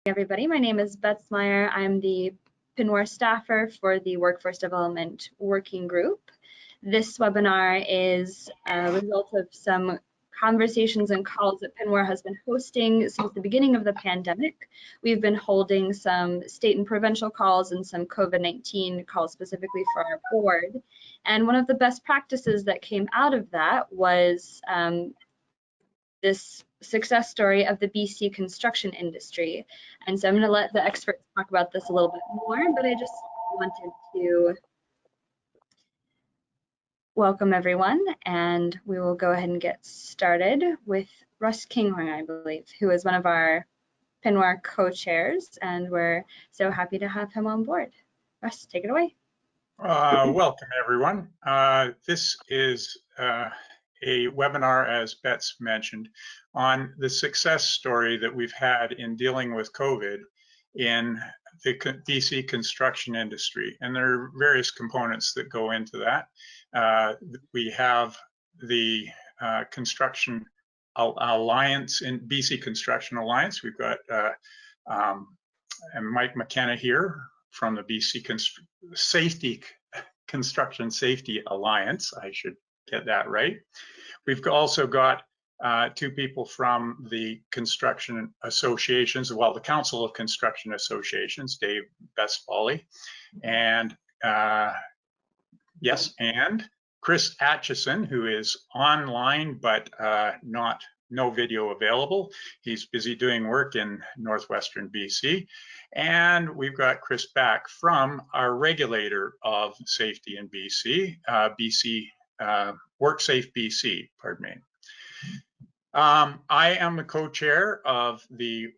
Everybody, my name is Beth Meyer. I'm the PNWAR staffer for the Workforce Development Working Group. This webinar is a result of some conversations and calls that PNWAR has been hosting since the beginning of the pandemic. We've been holding some state and provincial calls and some COVID-19 calls specifically for our board. And one of the best practices that came out of that was this success story of the BC construction industry. And so I'm going to let the experts talk about this a little bit more, but I just wanted to welcome everyone, and we will go ahead and get started with Russ Kinghorn, I believe, who is one of our PNWAR co-chairs, and we're so happy to have him on board. Russ, take it away. Welcome, everyone. This is a webinar, as Beth's mentioned, on the success story that we've had in dealing with COVID in the BC construction industry. And there are various components that go into that. We have the Construction Alliance, in BC Construction Alliance. We've got Mike McKenna here from the BC Construction Safety Alliance. I should get that right. We've also got two people from the construction associations, well, the Council of Construction Associations, Dave Bestfally, and and Chris Atchison, who is online but no video available. He's busy doing work in northwestern BC. And we've got Chris back from our regulator of safety in BC, WorkSafe BC, pardon me. I am the co-chair of the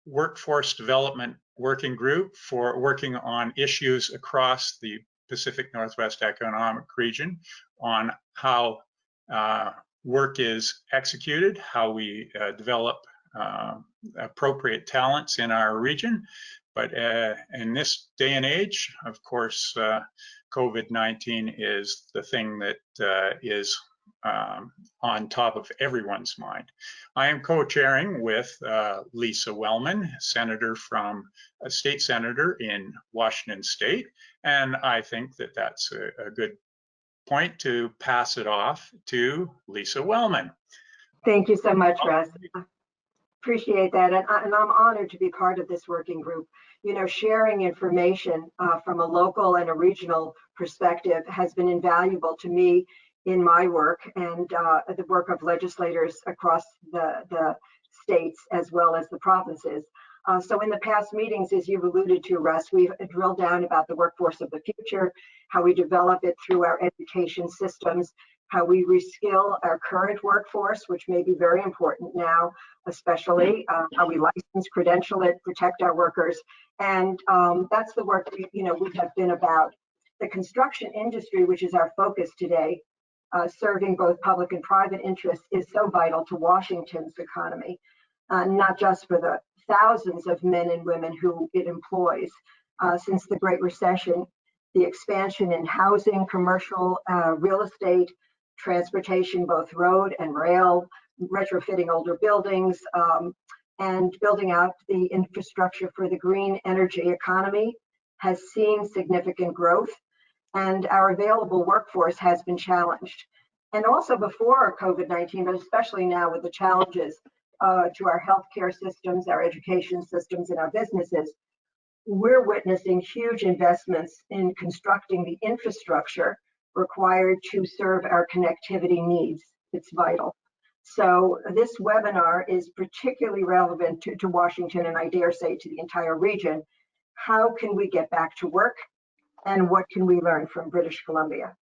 Workforce Development Working Group for working on issues across the Pacific Northwest Economic Region on how work is executed, how we develop appropriate talents in our region. But in this day and age, of course, COVID-19 is the thing that is on top of everyone's mind. I am co-chairing with Lisa Wellman, senator from a state senator in Washington State, and I think that that's a good point to pass it off to Lisa Wellman. Thank you so much, Russ. Appreciate that, and I'm honored to be part of this working group. You know, sharing information from a local and a regional perspective has been invaluable to me in my work and the work of legislators across the states as well as the provinces. So in the past meetings, as you've alluded to, Russ, we've drilled down about the workforce of the future, how we develop it through our education systems, how we reskill our current workforce, which may be very important now, especially how we license, credential it, protect our workers. And that's the work we have been about. The construction industry, which is our focus today, serving both public and private interests, is so vital to Washington's economy, not just for the thousands of men and women who it employs. Since the Great Recession, the expansion in housing, commercial, real estate, transportation, both road and rail, retrofitting older buildings, and building out the infrastructure for the green energy economy has seen significant growth, and our available workforce has been challenged. And also before COVID-19, but especially now with the challenges to our healthcare systems, our education systems, and our businesses, we're witnessing huge investments in constructing the infrastructure required to serve our connectivity needs. It's vital. So this webinar is particularly relevant to Washington, and I dare say to the entire region. How can we get back to work, and what can we learn from British Columbia?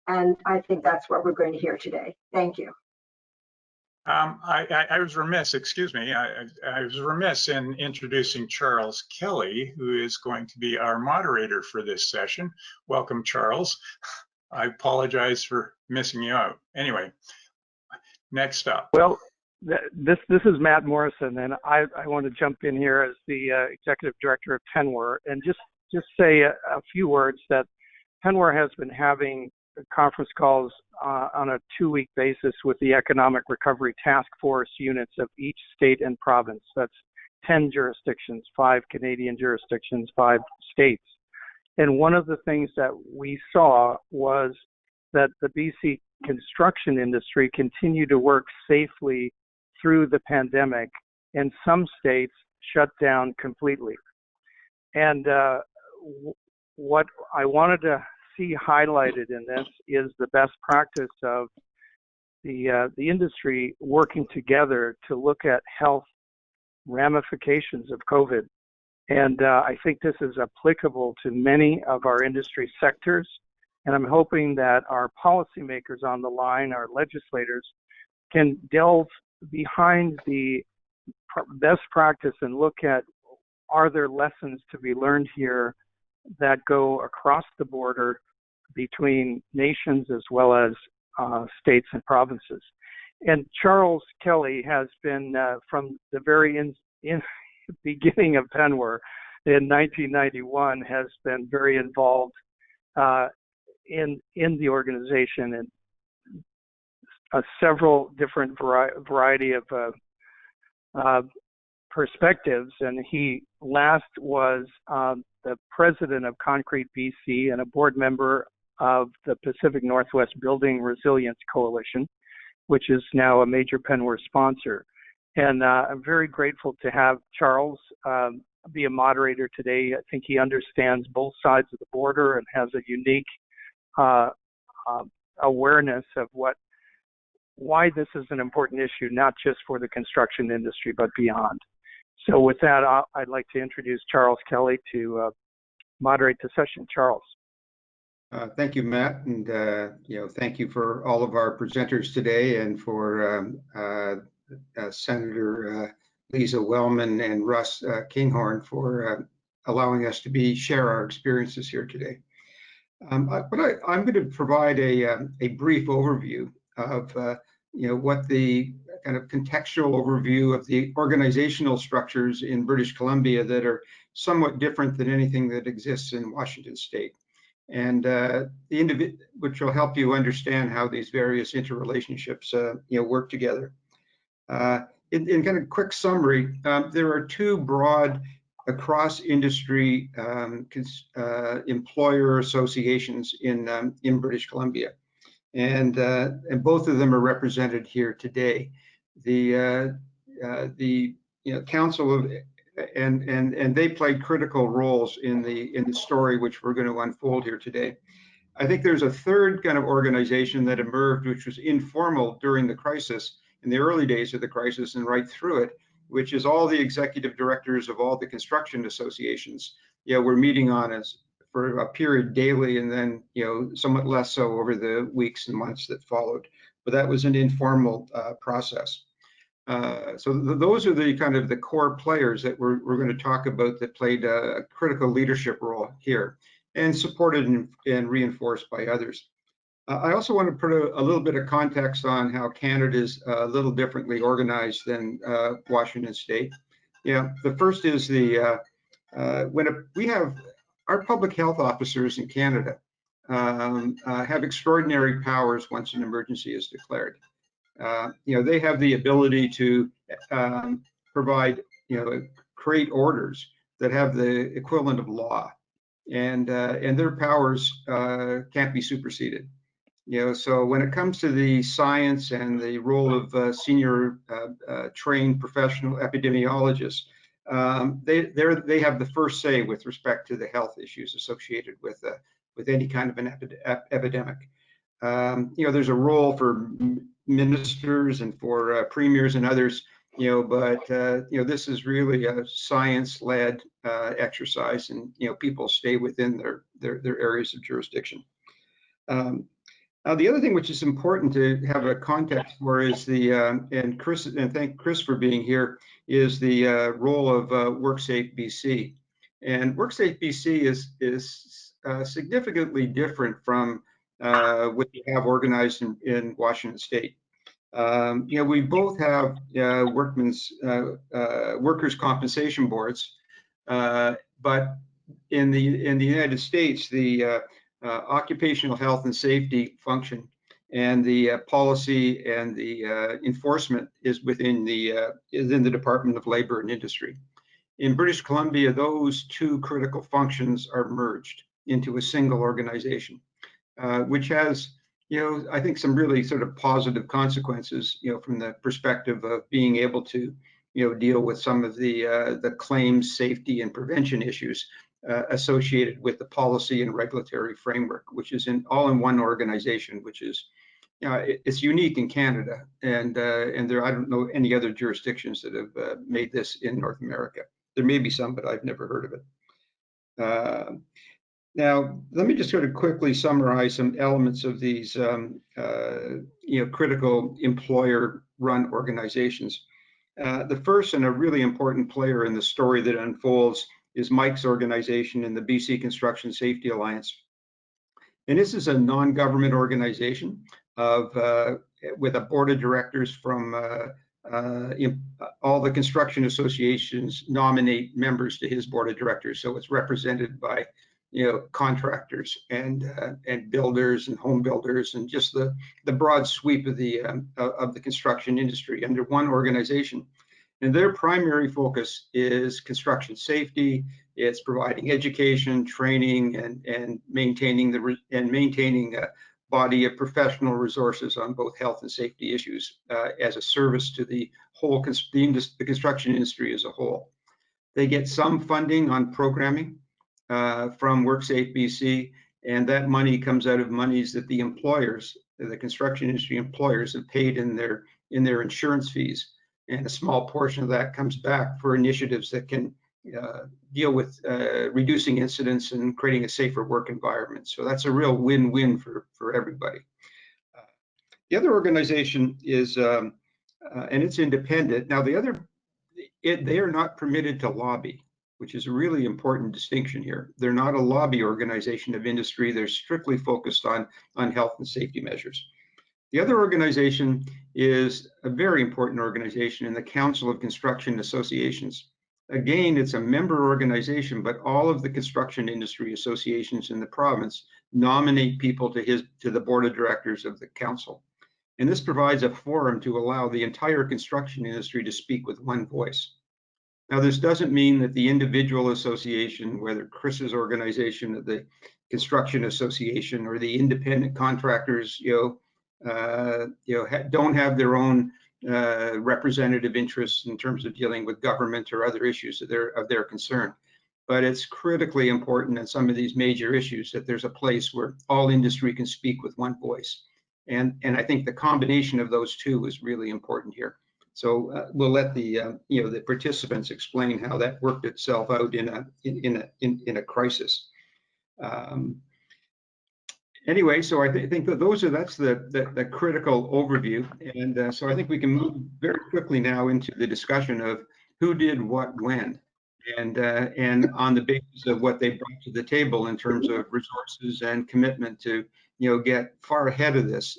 And I think that's what we're going to hear today. Thank you. I was remiss, excuse me, I was remiss in introducing Charles Kelly, who is going to be our moderator for this session. Welcome, Charles. I apologize for missing you out. Anyway, next up. Well, this is Matt Morrison, and I want to jump in here as the Executive Director of PNWAR and just say a few words that PNWAR has been having conference calls on a 2-week basis with the Economic Recovery Task Force units of each state and province. That's 10 jurisdictions, 5 Canadian jurisdictions, 5 states. And one of the things that we saw was that the BC construction industry continued to work safely through the pandemic, and some states shut down completely. And what I wanted to see highlighted in this is the best practice of the industry working together to look at health ramifications of COVID. And I think this is applicable to many of our industry sectors. And I'm hoping that our policymakers on the line, our legislators, can delve behind the best practice and look at, are there lessons to be learned here that go across the border between nations as well as states and provinces. And Charles Kelly has been from the very beginning of Penwar in 1991 has been very involved in the organization and several different variety of perspectives. And he last was the president of Concrete BC and a board member of the Pacific Northwest Building Resilience Coalition, which is now a major Penwar sponsor. And I'm very grateful to have Charles be a moderator today. I think he understands both sides of the border and has a unique awareness of why this is an important issue, not just for the construction industry, but beyond. So with that, I'd like to introduce Charles Kelly to moderate the session. Charles. Thank you, Matt, and thank you for all of our presenters today, and for Senator Lisa Wellman and Russ Kinghorn for allowing us to share our experiences here today. But I'm going to provide a brief overview of what the kind of contextual overview of the organizational structures in British Columbia that are somewhat different than anything that exists in Washington State, and which will help you understand how these various interrelationships work together. In kind of quick summary, there are two broad across industry employer associations in British Columbia, and both of them are represented here today. The Council of and they played critical roles in the story which we're going to unfold here today. I think there's a third kind of organization that emerged, which was informal during the crisis, in the early days of the crisis and right through it, which is all the executive directors of all the construction associations. We're meeting on for a period daily, and then somewhat less so over the weeks and months that followed. But that was an informal process. So those are the kind of the core players that we're going to talk about that played a critical leadership role here, and supported and reinforced by others. I also want to put a little bit of context on how Canada is a little differently organized than Washington State. The first is we have our public health officers in Canada have extraordinary powers once an emergency is declared. They have the ability to provide, create orders that have the equivalent of law, and their powers can't be superseded. So when it comes to the science and the role of senior trained professional epidemiologists, they have the first say with respect to the health issues associated with any kind of an epidemic. There's a role for ministers and for premiers and others, but this is really a science-led exercise, and people stay within their areas of jurisdiction. Now, the other thing which is important to have a context for is and thank Chris for being here, is the role of WorkSafe BC. And WorkSafe BC is significantly different from what you have organized in Washington State. We both have workers' compensation boards, but in the United States, the occupational health and safety function and the policy and the enforcement is within the Department of Labor and Industry. In British Columbia, those two critical functions are merged into a single organization, which has, I think some really sort of positive consequences, from the perspective of being able to, deal with some of the claims, safety, and prevention issues associated with the policy and regulatory framework, which is all in one organization, which is, it's unique in Canada, and I don't know any other jurisdictions that have made this in North America. There may be some, but I've never heard of it. Now, let me just sort of quickly summarize some elements of these, critical employer-run organizations. The first and a really important player in the story that unfolds is Mike's organization in the BC Construction Safety Alliance. And this is a non-government organization with a board of directors from all the construction associations nominate members to his board of directors. So it's represented by contractors and builders and home builders and just the broad sweep of the construction industry under one organization. And their primary focus is construction safety. It's providing education, training, and maintaining a body of professional resources on both health and safety issues as a service to the whole the construction industry as a whole. They get some funding on programming from WorkSafe BC, and that money comes out of monies that the employers, the construction industry employers, have paid in their insurance fees, and a small portion of that comes back for initiatives that can deal with reducing incidents and creating a safer work environment. So that's a real win-win for everybody. The other organization is, and it's independent. Now they are not permitted to lobby, which is a really important distinction here. They're not a lobby organization of industry. They're strictly focused on health and safety measures. The other organization is a very important organization in the Council of Construction Associations. Again, it's a member organization, but all of the construction industry associations in the province nominate people to the board of directors of the council. And this provides a forum to allow the entire construction industry to speak with one voice. Now, this doesn't mean that the individual association, whether Chris's organization, the Construction Association, or the independent contractors, don't have their own representative interests in terms of dealing with government or other issues of their concern. But it's critically important in some of these major issues that there's a place where all industry can speak with one voice. And I think the combination of those two is really important here. So we'll let the participants explain how that worked itself out in a crisis. Anyway, so I think that that's the critical overview, and so I think we can move very quickly now into the discussion of who did what when, and on the basis of what they brought to the table in terms of resources and commitment to get far ahead of this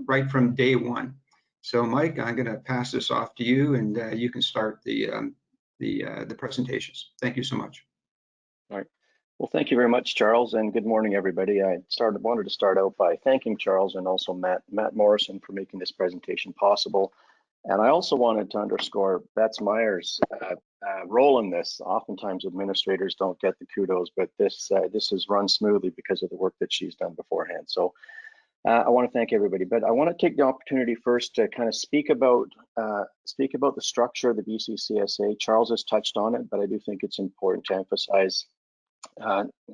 right from day one. So, Mike, I'm going to pass this off to you, and you can start the presentations. Thank you so much. All right. Well, thank you very much, Charles, and good morning, everybody. I wanted to start out by thanking Charles and also Matt Morrison for making this presentation possible. And I also wanted to underscore Beth Meyer's role in this. Oftentimes, administrators don't get the kudos, but this has run smoothly because of the work that she's done beforehand. So I want to thank everybody, but I want to take the opportunity first to kind of speak about the structure of the BC Csa. Charles has touched on it, but I do think it's important to emphasize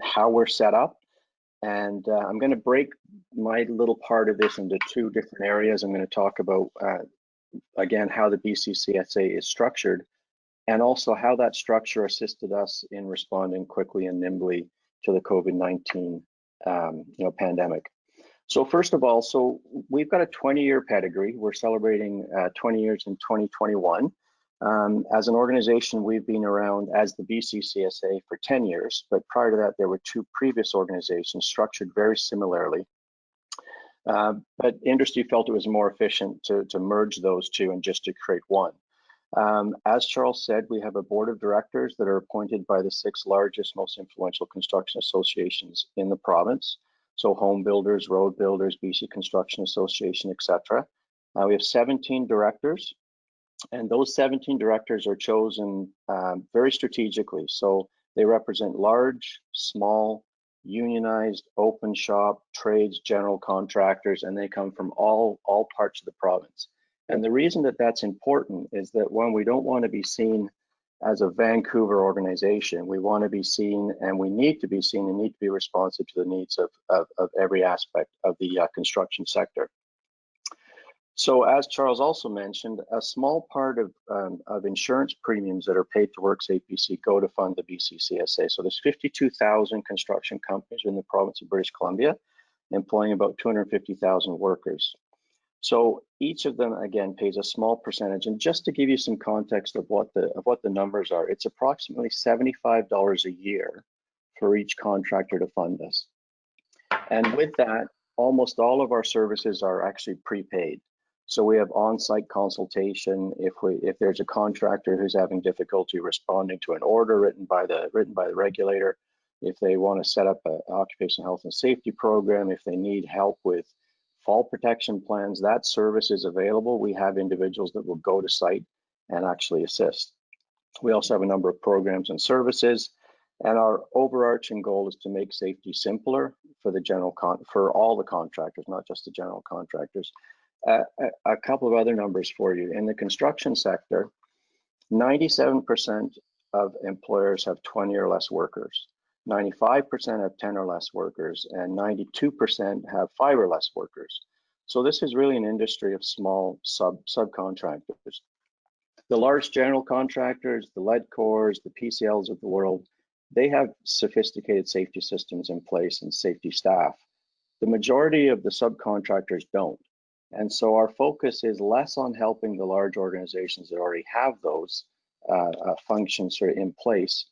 how we're set up. And I'm going to break my little part of this into two different areas. I'm going to talk about, again, how the BC Csa is structured, and also how that structure assisted us in responding quickly and nimbly to the COVID-19 pandemic. So first of all, so we've got a 20-year pedigree. We're celebrating 20 years in 2021. As an organization, we've been around as the BC Csa for 10 years, but prior to that, there were two previous organizations structured very similarly. But industry felt it was more efficient to merge those two and just to create one. As Charles said, we have a board of directors that are appointed by the 6 largest, most influential construction associations in the province. So home builders, road builders, BC Construction Association, etc. We have 17 directors, and those 17 directors are chosen very strategically. So they represent large, small, unionized, open shop, trades, general contractors, and they come from all parts of the province. And the reason that that's important is that when we don't want to be seen as a Vancouver organization, we want to be seen, and we need to be seen, and need to be responsive to the needs of every aspect of the construction sector. So as Charles also mentioned, a small part of insurance premiums that are paid to WorkSafe BC go to fund the Bc Csa. So there's 52,000 construction companies in the province of British Columbia, employing about 250,000 workers. So each of them, again, pays a small percentage. And just to give you some context of what the numbers are, it's approximately $75 a year for each contractor to fund this. And with that, almost all of our services are actually prepaid. So we have on-site consultation if there's a contractor who's having difficulty responding to an order written by the regulator, if they want to set up an occupational health and safety program, if they need help with fall protection plans, that service is available. We have individuals that will go to site and actually assist. We also have a number of programs and services, and our overarching goal is to make safety simpler for for all the contractors, not just the general contractors. A couple of other numbers for you. In the construction sector, 97% of employers have 20 or less workers. 95% have 10 or less workers, and 92% have 5 or less workers. So this is really an industry of small subcontractors. The large general contractors, the lead cores, the PCLs of the world, they have sophisticated safety systems in place and safety staff. The majority of the subcontractors don't. And so our focus is less on helping the large organizations that already have those functions sort of in place,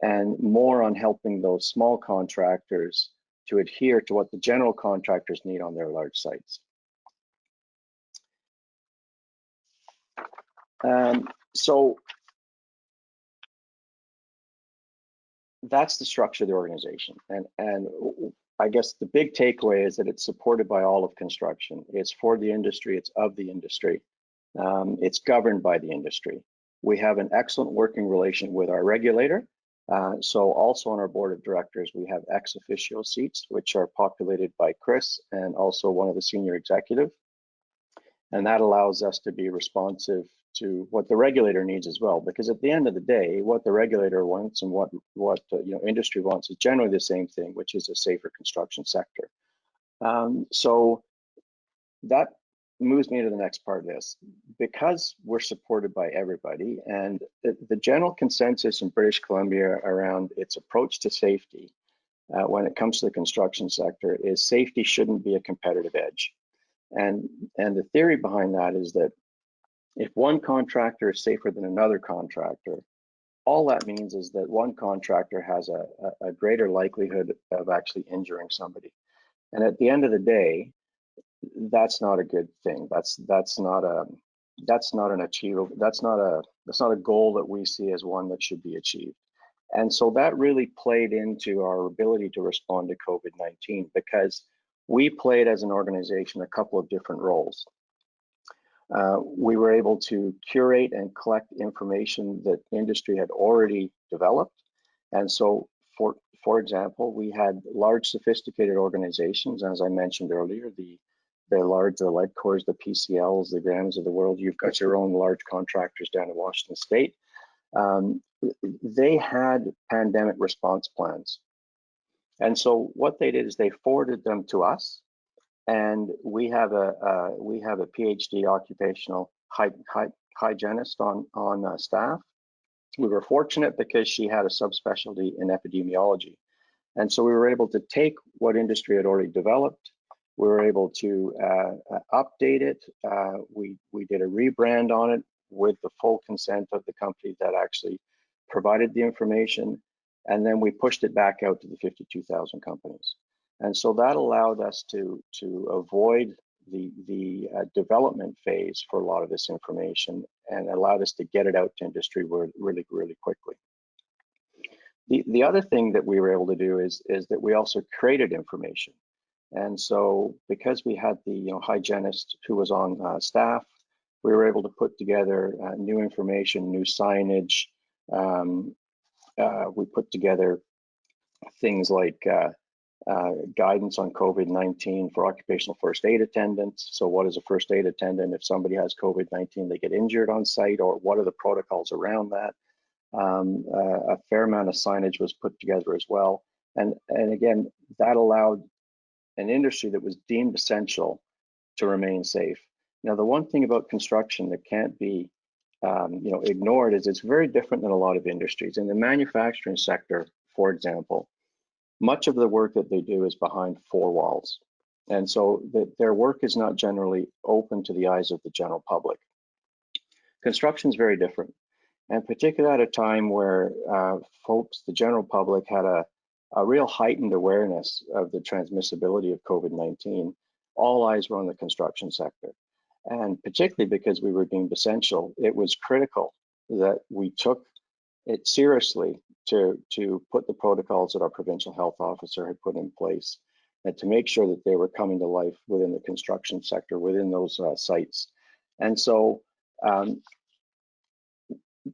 and more on helping those small contractors to adhere to what the general contractors need on their large sites. So that's the structure of the organization. And I guess the big takeaway is that it's supported by all of construction. It's for the industry, it's of the industry. It's governed by the industry. We have an excellent working relation with our regulator. So also on our board of directors, we have ex officio seats, which are populated by Chris and also one of the senior executive. And that allows us to be responsive to what the regulator needs as well, because at the end of the day, what the regulator wants and what industry wants is generally the same thing, which is a safer construction sector. So that moves me to the next part of this. Because we're supported by everybody, and the general consensus in British Columbia around its approach to safety when it comes to the construction sector is safety shouldn't be a competitive edge. And the theory behind that is that if one contractor is safer than another contractor, all that means is that one contractor has a greater likelihood of actually injuring somebody. And at the end of the day, that's not a good thing. That's not an achievable. That's not a goal that we see as one that should be achieved. And so that really played into our ability to respond to COVID-19, because we played as an organization a couple of different roles. We were able to curate and collect information that industry had already developed. And so, for example, we had large sophisticated organizations, as I mentioned earlier, the lead cores, the PCLs, the Grams of the world. You've got your own large contractors down in Washington State. They had pandemic response plans. And so what they did is they forwarded them to us. And we have a PhD occupational hygienist on staff. We were fortunate because she had a subspecialty in epidemiology. And so we were able to take what industry had already developed. We were able to update it. We did a rebrand on it with the full consent of the company that actually provided the information. And then we pushed it back out to the 52,000 companies. And so that allowed us to avoid the development phase for a lot of this information, and allowed us to get it out to industry really, really quickly. The other thing that we were able to do is that we also created information. And so because we had the hygienist who was on staff, we were able to put together new information, new signage. We put together things like guidance on COVID-19 for occupational first aid attendants. So what is a first aid attendant? If somebody has COVID-19, they get injured on site, or what are the protocols around that? A fair amount of signage was put together as well. And again, that allowed an industry that was deemed essential to remain safe. Now, the one thing about construction that can't be ignored is it's very different than a lot of industries. In the manufacturing sector, for example, much of the work that they do is behind four walls. And so their work is not generally open to the eyes of the general public. Construction is very different, and particularly at a time where folks, the general public, had a real heightened awareness of the transmissibility of COVID-19. All eyes were on the construction sector. And particularly because we were deemed essential, it was critical that we took it seriously to put the protocols that our provincial health officer had put in place, and to make sure that they were coming to life within the construction sector, within those sites. And so the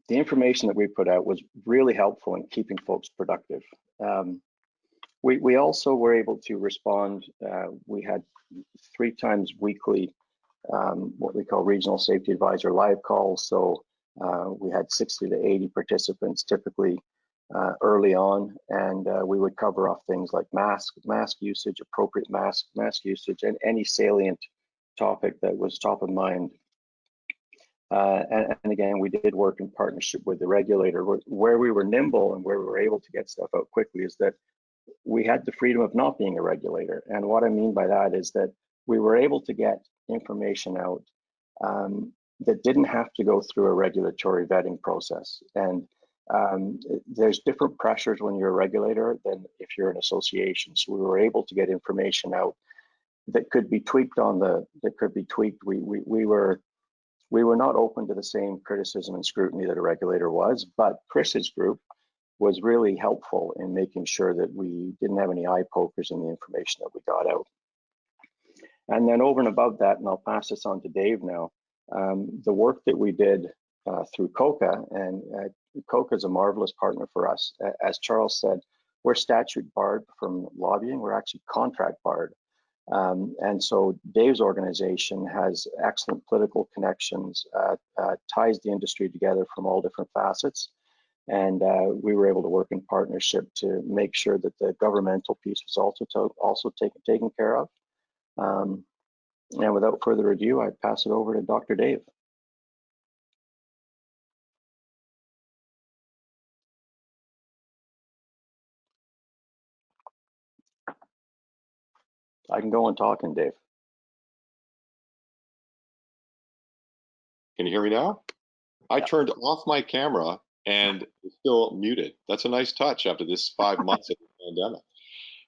information that we put out was really helpful in keeping folks productive. We also were able to respond. We had 3 times weekly what we call regional safety advisor live calls. So we had 60 to 80 participants typically early on, and we would cover off things like mask usage, appropriate mask usage, and any salient topic that was top of mind. And again, we did work in partnership with the regulator. Where we were nimble and where we were able to get stuff out quickly is that we had the freedom of not being a regulator. And what I mean by that is that we were able to get information out that didn't have to go through a regulatory vetting process. And there's different pressures when you're a regulator than if you're an association. So we were able to get information out that could be tweaked We were not open to the same criticism and scrutiny that a regulator was, but Chris's group was really helpful in making sure that we didn't have any eye pokers in the information that we got out. And then over and above that, and I'll pass this on to Dave now, the work that we did through COCA, and COCA is a marvelous partner for us. As Charles said, we're statute barred from lobbying, we're actually contract barred. And so Dave's organization has excellent political connections, ties the industry together from all different facets. And we were able to work in partnership to make sure that the governmental piece was also taken care of. And without further ado, I pass it over to Dr. Dave. I can go on talking, Dave. Can you hear me now? I turned off my camera and it's still muted. That's a nice touch after this 5 months of the pandemic.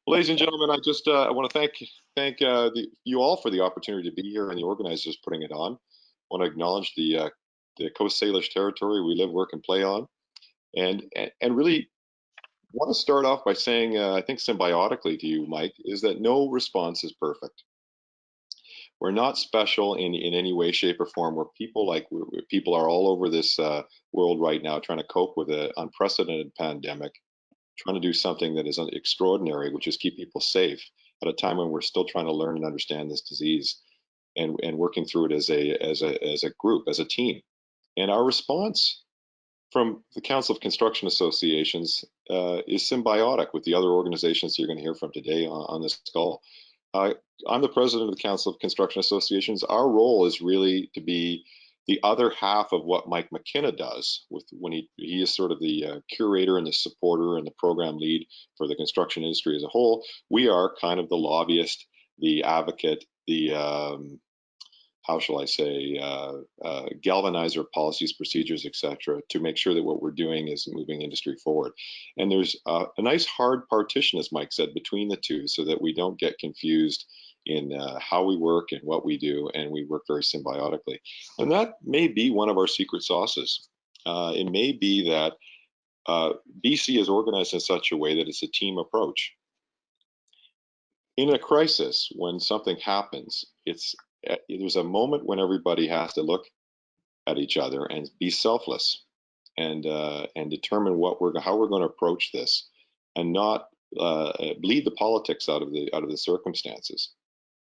Well, ladies and gentlemen, I just I want to thank you all for the opportunity to be here and the organizers putting it on. I want to acknowledge the Coast Salish territory we live, work, and play on, and really want to start off by saying, I think symbiotically to you, Mike, is that no response is perfect. We're not special in any way, shape, or form. We're people people are all over this world right now trying to cope with an unprecedented pandemic, trying to do something that is extraordinary, which is keep people safe at a time when we're still trying to learn and understand this disease, and working through it as a group, as a team. And our response from the Council of Construction Associations is symbiotic with the other organizations you're going to hear from today on this call. I'm the president of the Council of Construction Associations. Our role is really to be the other half of what Mike McKenna does when he is sort of the curator and the supporter and the program lead for the construction industry as a whole. We are kind of the lobbyist, the advocate, the how shall I say, galvanizer of policies, procedures, etc., to make sure that what we're doing is moving industry forward. And there's a nice hard partition, as Mike said, between the two, so that we don't get confused in how we work and what we do, and we work very symbiotically. And that may be one of our secret sauces. It may be that BC is organized in such a way that it's a team approach. in a crisis, when something happens, there's a moment when everybody has to look at each other and be selfless and determine how we're going to approach this, and not bleed the politics out of the circumstances.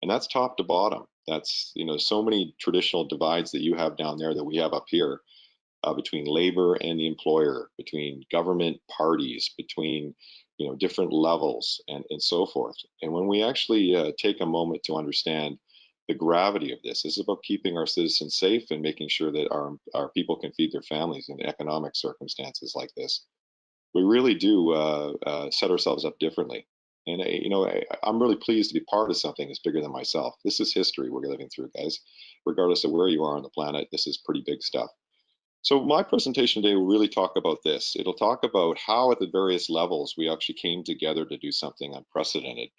And that's top to bottom. That's, so many traditional divides that you have down there that we have up here, between labor and the employer, between government parties, between different levels, and so forth. And when we actually take a moment to understand the gravity of this is about keeping our citizens safe and making sure that our people can feed their families in economic circumstances like this, we really do set ourselves up differently. And I'm really pleased to be part of something that's bigger than myself. This is history we're living through, guys. Regardless of where you are on the planet, this is pretty big stuff. So my presentation today will really talk about this. It'll talk about how at the various levels we actually came together to do something unprecedented.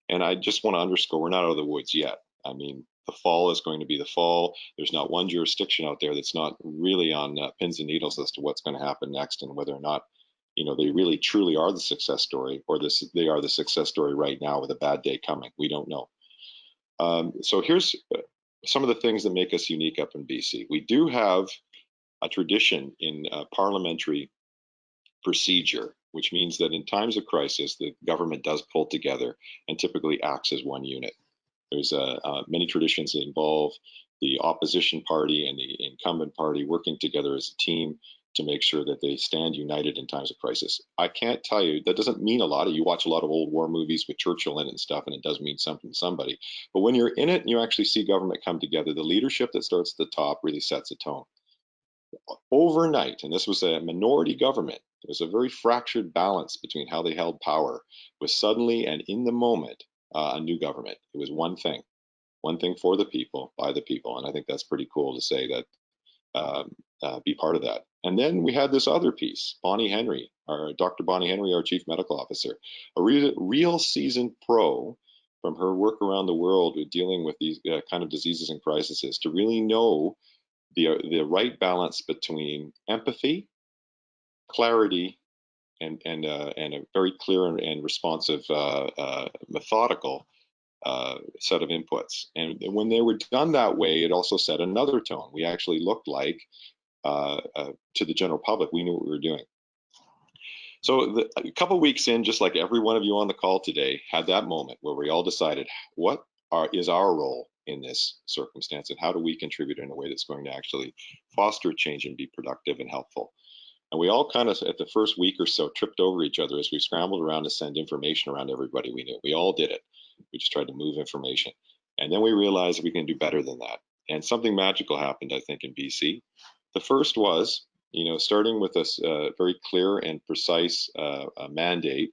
And I just want to underscore, we're not out of the woods yet. I mean, the fall is going to be the fall. There's not one jurisdiction out there that's not really on pins and needles as to what's going to happen next, and whether or not, they really truly are the success story, or they are the success story right now with a bad day coming. We don't know. So here's some of the things that make us unique up in BC. We do have a tradition in parliamentary procedure, which means that in times of crisis, the government does pull together and typically acts as one unit. There's many traditions that involve the opposition party and the incumbent party working together as a team to make sure that they stand united in times of crisis. I can't tell you, that doesn't mean a lot. You watch a lot of old war movies with Churchill in it and stuff, and it does mean something to somebody. But when you're in it and you actually see government come together, the leadership that starts at the top really sets a tone. Overnight, and this was a minority government, it was a very fractured balance between how they held power, was suddenly and in the moment a new government. It was one thing for the people, by the people. And I think that's pretty cool to say that, be part of that. And then we had this other piece, Bonnie Henry, Dr. Bonnie Henry, our chief medical officer, a real seasoned pro from her work around the world with dealing with these kind of diseases and crises, to really know the right balance between empathy, clarity, and a very clear and responsive, methodical set of inputs. And when they were done that way, it also set another tone. We actually looked like, to the general public, we knew what we were doing. So a couple of weeks in, just like every one of you on the call today, had that moment where we all decided what is our role in this circumstance, and how do we contribute in a way that's going to actually foster change and be productive and helpful. And we all kind of, at the first week or so, tripped over each other as we scrambled around to send information around everybody we knew. We all did it. We just tried to move information. And then we realized we can do better than that. And something magical happened, I think, in BC. The first was, starting with a very clear and precise mandate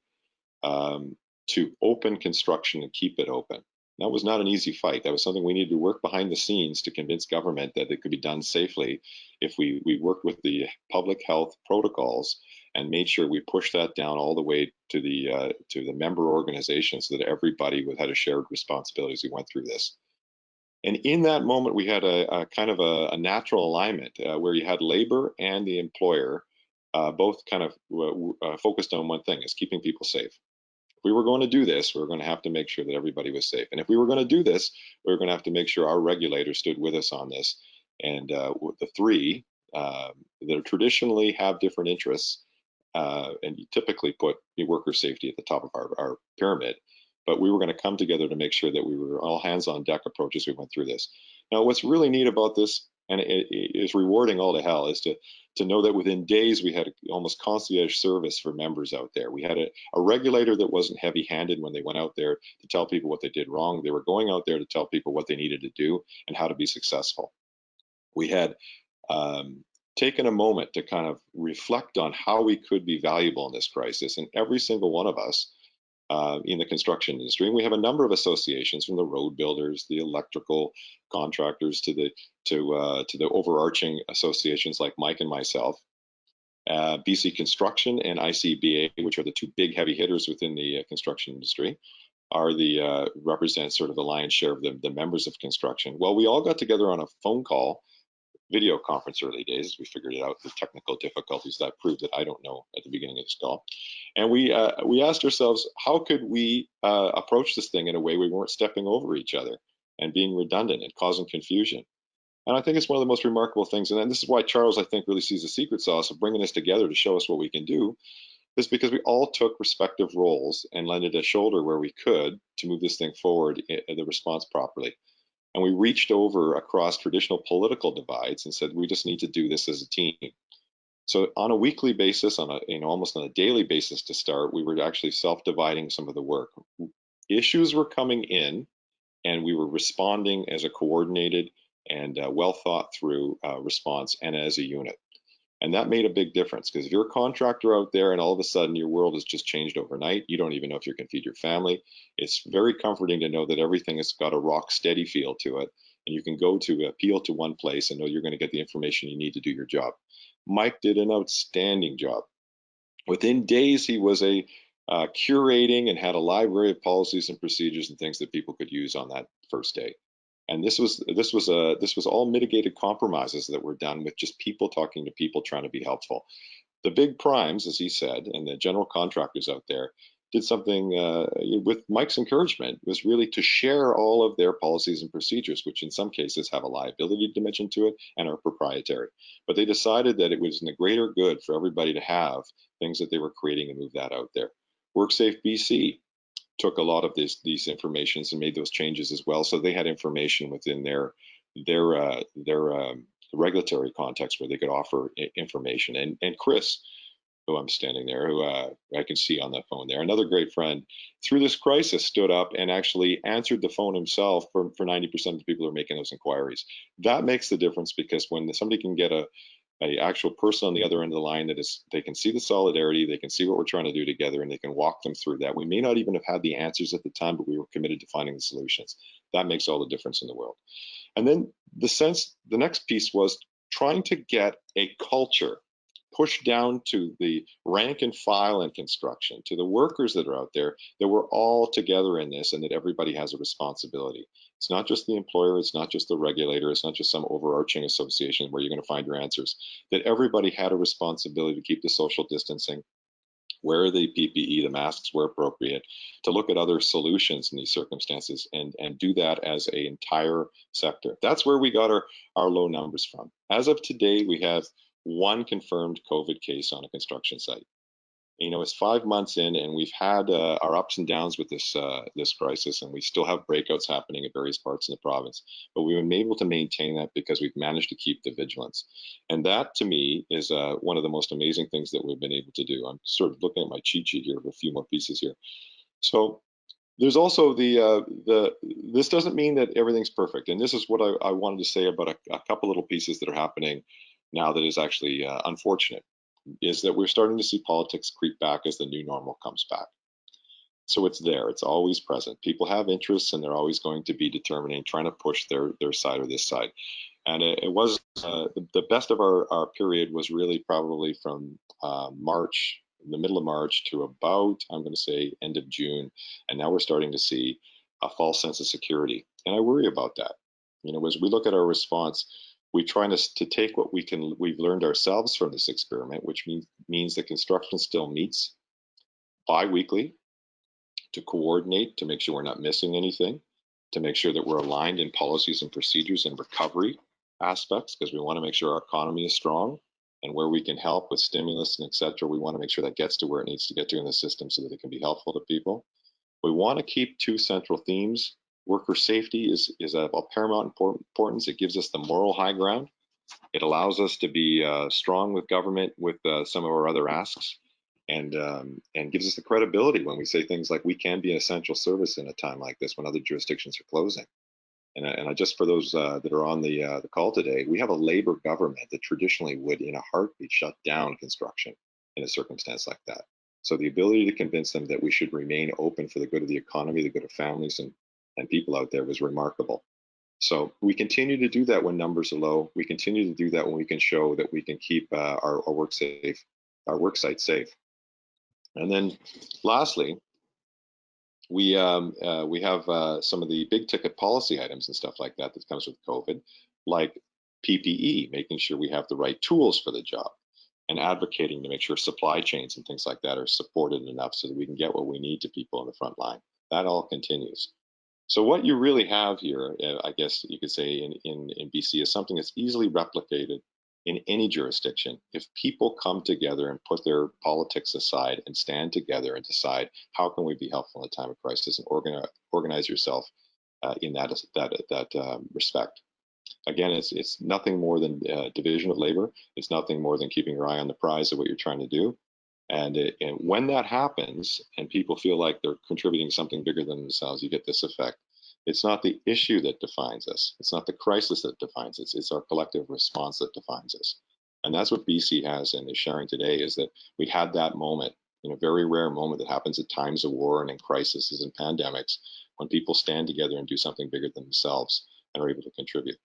to open construction and keep it open. That was not an easy fight. That was something we needed to work behind the scenes to convince government that it could be done safely if we worked with the public health protocols and made sure we pushed that down all the way to the member organizations, so that everybody had a shared responsibility as we went through this. And in that moment, we had a kind of a natural alignment where you had labor and the employer both kind of focused on one thing: is keeping people safe. If we were going to do this, we were going to have to make sure that everybody was safe. And if we were going to do this, we were going to have to make sure our regulators stood with us on this. And the three that traditionally have different interests, and you typically put worker safety at the top of our pyramid, but we were going to come together to make sure that we were all hands on deck approach as we went through this. Now, what's really neat about this, and it is rewarding all to hell, is to know that within days we had almost concierge service for members out there. We had a regulator that wasn't heavy-handed when they went out there to tell people what they did wrong. They were going out there to tell people what they needed to do and how to be successful. We had taken a moment to kind of reflect on how we could be valuable in this crisis, and every single one of us in the construction industry. And we have a number of associations, from the road builders, the electrical contractors, to the overarching associations like Mike and myself. BC Construction and ICBA, which are the two big heavy hitters within the construction industry, are represent sort of the lion's share of the members of construction. Well, we all got together on a phone call video conference early days. We figured it out, the technical difficulties that proved that I don't know at the beginning of this call. And we asked ourselves, how could we approach this thing in a way we weren't stepping over each other and being redundant and causing confusion? And I think it's one of the most remarkable things. And this is why Charles, I think, really sees the secret sauce of bringing us together to show us what we can do, is because we all took respective roles and lended a shoulder where we could to move this thing forward, the response properly. And we reached over across traditional political divides and said, we just need to do this as a team. So on a weekly basis, on a almost on a daily basis to start, we were actually self-dividing some of the work. Issues were coming in, and we were responding as a coordinated and well thought through response and as a unit. And that made a big difference, because if you're a contractor out there and all of a sudden your world has just changed overnight, you don't even know if you can feed your family. It's very comforting to know that everything has got a rock steady feel to it. And you can go to appeal to one place and know you're going to get the information you need to do your job. Mike did an outstanding job. Within days, he was curating and had a library of policies and procedures and things that people could use on that first day. And this was all mitigated compromises that were done with just people talking to people, trying to be helpful. The big primes, as he said, and the general contractors out there did something with Mike's encouragement, was really to share all of their policies and procedures, which in some cases have a liability dimension to it and are proprietary. But they decided that it was in the greater good for everybody to have things that they were creating and move that out there. WorkSafe BC took a lot of these informations and made those changes as well. So they had information within their regulatory context where they could offer information. And Chris, who I'm standing there, who I can see on the phone there, another great friend, through this crisis stood up and actually answered the phone himself for 90% of the people who are making those inquiries. That makes the difference, because when somebody can get a actual person on the other end of the line, that is, they can see the solidarity, they can see what we're trying to do together, and they can walk them through that. We may not even have had the answers at the time, but we were committed to finding the solutions. That makes all the difference in the world. And then the next piece was trying to get a culture pushed down to the rank and file in construction, to the workers that are out there, that we're all together in this and that everybody has a responsibility. It's not just the employer, it's not just the regulator, it's not just some overarching association where you're going to find your answers, that everybody had a responsibility to keep the social distancing, wear the PPE, the masks where appropriate, to look at other solutions in these circumstances and do that as an entire sector. That's where we got our low numbers from. As of today, we have one confirmed COVID case on a construction site. You know, it's 5 months in, and we've had our ups and downs with this crisis, and we still have breakouts happening at various parts in the province. But we've been able to maintain that because we've managed to keep the vigilance, and that to me is one of the most amazing things that we've been able to do. I'm sort of looking at my cheat sheet here with a few more pieces here. So there's also this doesn't mean that everything's perfect, and this is what I wanted to say about a couple little pieces that are happening now that is actually unfortunate, is that we're starting to see politics creep back as the new normal comes back. So it's there, it's always present. People have interests, and they're always going to be determining, trying to push their side or this side. And it was the best of our period was really probably from March, the middle of March, to about, I'm going to say, end of June. And now we're starting to see a false sense of security. And I worry about that. You know, as we look at our response, we try to take what we've learned ourselves from this experiment, which means that construction still meets bi-weekly to coordinate, to make sure we're not missing anything, to make sure that we're aligned in policies and procedures and recovery aspects, because we want to make sure our economy is strong, and where we can help with stimulus and et cetera, we want to make sure that gets to where it needs to get to in the system so that it can be helpful to people. We want to keep two central themes. Worker safety is of paramount importance. It gives us the moral high ground. It allows us to be strong with government with some of our other asks, and gives us the credibility when we say things like we can be an essential service in a time like this when other jurisdictions are closing. And I just for those that are on the call today, we have a labor government that traditionally would, in a heartbeat, shut down construction in a circumstance like that. So the ability to convince them that we should remain open for the good of the economy, the good of families and people out there was remarkable. So we continue to do that when numbers are low. We continue to do that when we can show that we can keep our work site safe. And then lastly, we have some of the big ticket policy items and stuff like that that comes with COVID, like PPE, making sure we have the right tools for the job, and advocating to make sure supply chains and things like that are supported enough so that we can get what we need to people in the front line. That all continues. So what you really have here, I guess you could say in BC, is something that's easily replicated in any jurisdiction if people come together and put their politics aside and stand together and decide how can we be helpful in a time of crisis, and organize yourself in that respect. Again, it's nothing more than division of labor. It's nothing more than keeping your eye on the prize of what you're trying to do. And when that happens and people feel like they're contributing something bigger than themselves, you get this effect. It's not the issue that defines us. It's not the crisis that defines us. It's our collective response that defines us. And that's what BC has and is sharing today, is that we had that moment, a very rare moment that happens at times of war and in crises and pandemics, when people stand together and do something bigger than themselves and are able to contribute.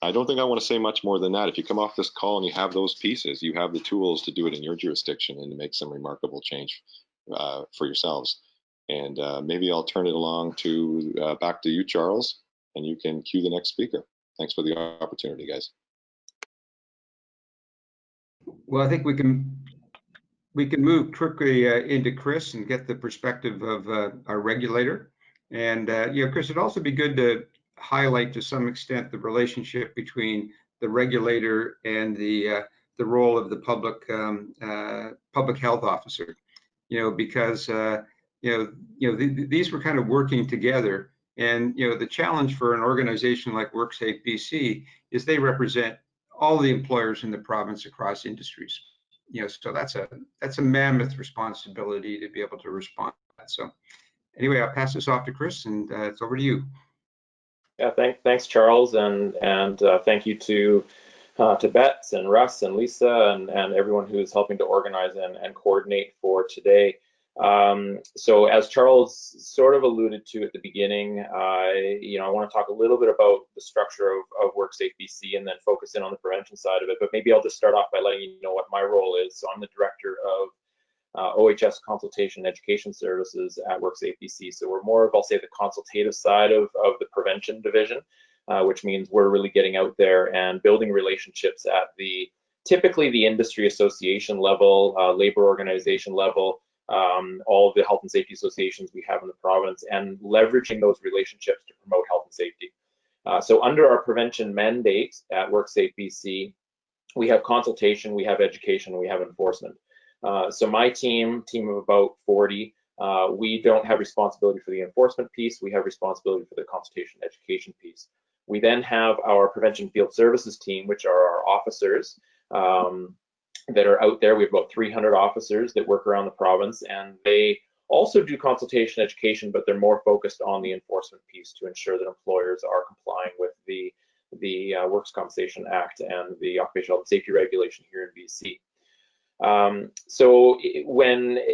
I don't think I want to say much more than that. If you come off this call and you have those pieces, you have the tools to do it in your jurisdiction and to make some remarkable change for yourselves. And maybe I'll turn it along to back to you, Charles, and you can cue the next speaker. Thanks for the opportunity, guys. Well, I think we can move quickly into Chris and get the perspective of our regulator. And Chris, it'd also be good to highlight to some extent the relationship between the regulator and the role of the public health officer. Because these were kind of working together. And the challenge for an organization like WorkSafe BC is they represent all the employers in the province across industries. So that's a mammoth responsibility to be able to respond to that. So anyway, I'll pass this off to Chris, and it's over to you. Yeah, thanks, Charles, and thank you to Bets and Russ and Lisa and everyone who's helping to organize and coordinate for today. So as Charles sort of alluded to at the beginning, I want to talk a little bit about the structure of WorkSafe BC and then focus in on the prevention side of it. But maybe I'll just start off by letting you know what my role is. So I'm the director of OHS Consultation and Education Services at WorkSafe BC. So we're more of, I'll say, the consultative side of the prevention division, which means we're really getting out there and building relationships at typically the industry association level, labor organization level, all of the health and safety associations we have in the province, and leveraging those relationships to promote health and safety. So under our prevention mandate at WorkSafe BC, we have consultation, we have education, we have enforcement. So my team of about 40, we don't have responsibility for the enforcement piece, we have responsibility for the consultation education piece. We then have our prevention field services team, which are our officers that are out there. We have about 300 officers that work around the province, and they also do consultation education, but they're more focused on the enforcement piece to ensure that employers are complying with the Workers' Compensation Act and the occupational health and safety regulation here in BC. So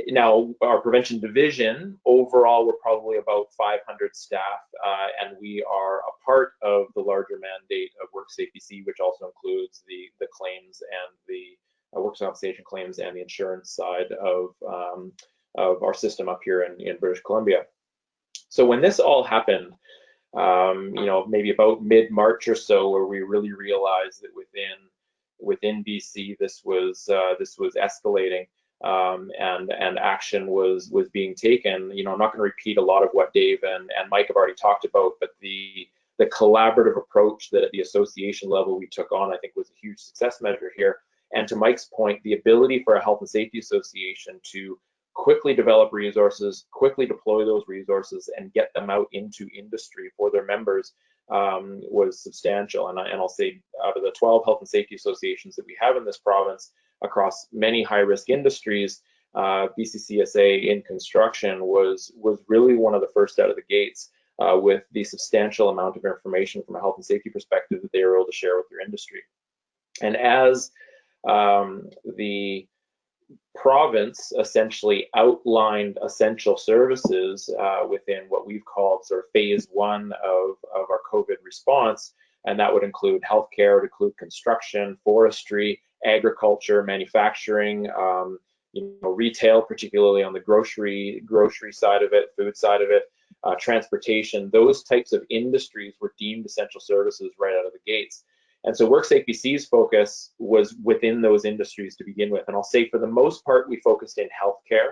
now our prevention division, overall, we're probably about 500 staff, and we are a part of the larger mandate of WorkSafe BC, which also includes the claims and the workers' compensation claims and the insurance side of our system up here in British Columbia. So when this all happened, maybe about mid-March or so, where we really realized that within BC this was escalating, and action was being taken. I'm not going to repeat a lot of what Dave and Mike have already talked about, but the collaborative approach that at the association level we took on, I think, was a huge success measure here. And to Mike's point, the ability for a health and safety association to quickly develop resources, quickly deploy those resources, and get them out into industry for their members was substantial. And I'll say, out of the 12 health and safety associations that we have in this province across many high-risk industries, Bc Csa in construction was really one of the first out of the gates with the substantial amount of information from a health and safety perspective that they were able to share with their industry. And as the province essentially outlined essential services within what we've called sort of phase one of our COVID response, and that would include healthcare, would include construction, forestry, agriculture, manufacturing, retail, particularly on the grocery side of it, food side of it, transportation. Those types of industries were deemed essential services right out of the gates. And so WorkSafe BC's focus was within those industries to begin with. And I'll say for the most part, we focused in healthcare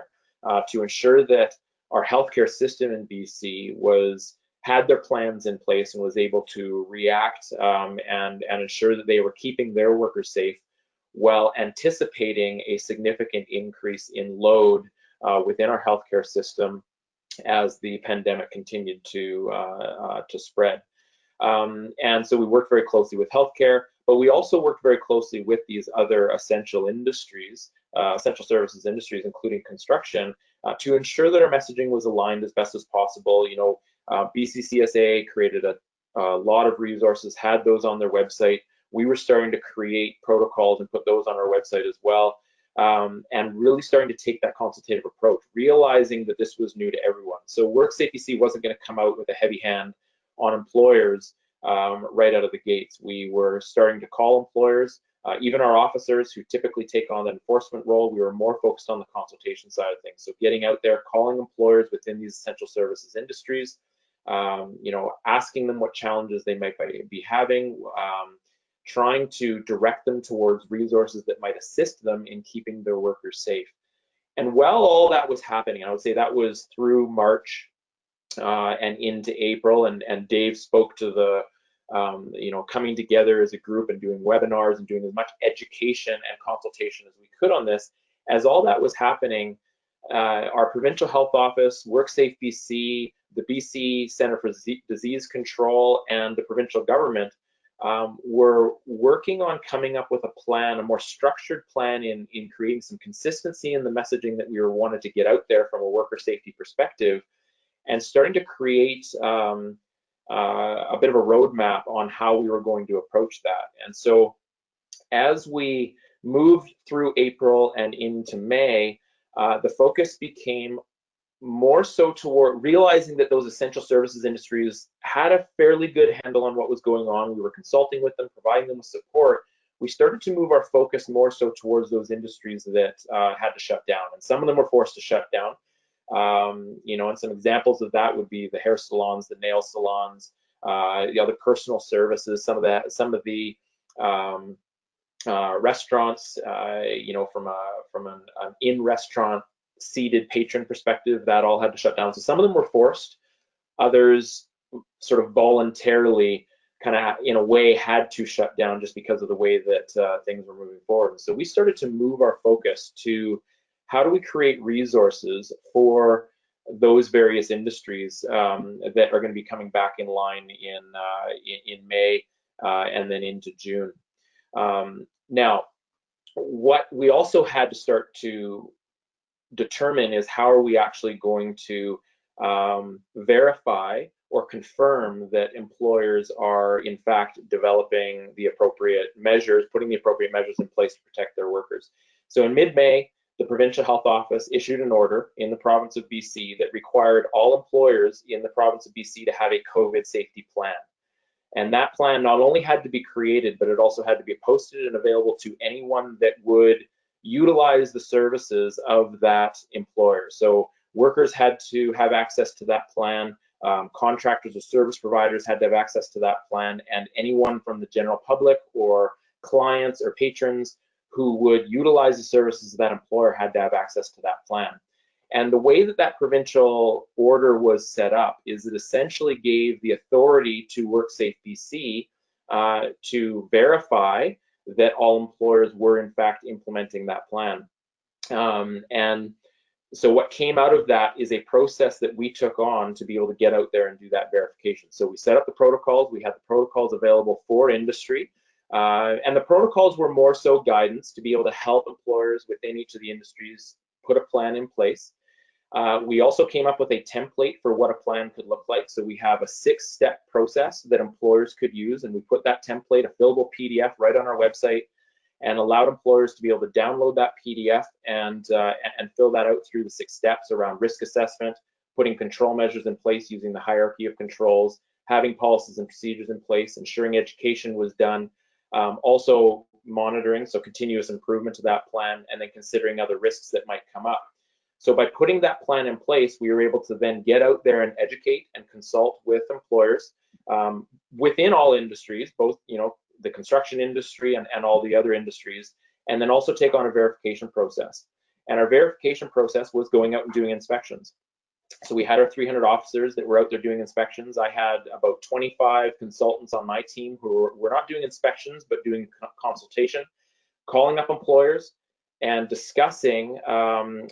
to ensure that our healthcare system in BC had their plans in place and was able to react and ensure that they were keeping their workers safe while anticipating a significant increase in load within our healthcare system as the pandemic continued to spread. And so we worked very closely with healthcare, but we also worked very closely with these other essential industries, essential services industries, including construction, to ensure that our messaging was aligned as best as possible. You know, Bc Csa created a lot of resources, had those on their website. We were starting to create protocols and put those on our website as well, and really starting to take that consultative approach, realizing that this was new to everyone. So WorkSafe BC wasn't going to come out with a heavy hand on employers right out of the gates. We were starting to call employers, even our officers who typically take on the enforcement role. We were more focused on the consultation side of things. So getting out there, calling employers within these essential services industries, you know, asking them what challenges they might be having, trying to direct them towards resources that might assist them in keeping their workers safe. And while all that was happening, I would say that was through March and into April, and Dave spoke to the, you know, coming together as a group and doing webinars and doing as much education and consultation as we could on this. As all that was happening, our provincial health office, WorkSafe BC, the BC Centre for Disease Control, and the provincial government were working on coming up with a plan, a more structured plan in creating some consistency in the messaging that we wanted to get out there from a worker safety perspective, and starting to create a bit of a roadmap on how we were going to approach that. And so as we moved through April and into May, the focus became more so toward realizing that those essential services industries had a fairly good handle on what was going on. We were consulting with them, providing them with support. We started to move our focus more so towards those industries that had to shut down, and some of them were forced to shut down. You know, and some examples of that would be the hair salons, the nail salons, the other personal services, some of the restaurants, you know, from an in-restaurant seated patron perspective, that all had to shut down. So some of them were forced, others sort of voluntarily kind of in a way had to shut down just because of the way that things were moving forward. So we started to move our focus to how do we create resources for those various industries that are going to be coming back in line in May and then into June. Now, what we also had to start to determine is how are we actually going to verify or confirm that employers are in fact developing the appropriate measures, putting the appropriate measures in place to protect their workers. So in mid-May, the Provincial Health Office issued an order in the province of BC that required all employers in the province of BC to have a COVID safety plan. And that plan not only had to be created, but it also had to be posted and available to anyone that would utilize the services of that employer. So workers had to have access to that plan, contractors or service providers had to have access to that plan, and anyone from the general public or clients or patrons who would utilize the services of that employer had to have access to that plan. And the way that that provincial order was set up is it essentially gave the authority to WorkSafe BC to verify that all employers were in fact implementing that plan. And so what came out of that is a process that we took on to be able to get out there and do that verification. So we set up the protocols, we had the protocols available for industry, and the protocols were more so guidance to be able to help employers within each of the industries put a plan in place. We also came up with a template for what a plan could look like. So we have a 6-step process that employers could use, and we put that template, a fillable PDF, right on our website, and allowed employers to be able to download that PDF and fill that out through the 6 steps around risk assessment, putting control measures in place using the hierarchy of controls, having policies and procedures in place, ensuring education was done, also monitoring, so continuous improvement to that plan, and then considering other risks that might come up. So by putting that plan in place, we were able to then get out there and educate and consult with employers within all industries, both, you know, the construction industry and all the other industries, and then also take on a verification process. And our verification process was going out and doing inspections. So we had our 300 officers that were out there doing inspections. I had about 25 consultants on my team who were not doing inspections, but doing consultation, calling up employers and discussing the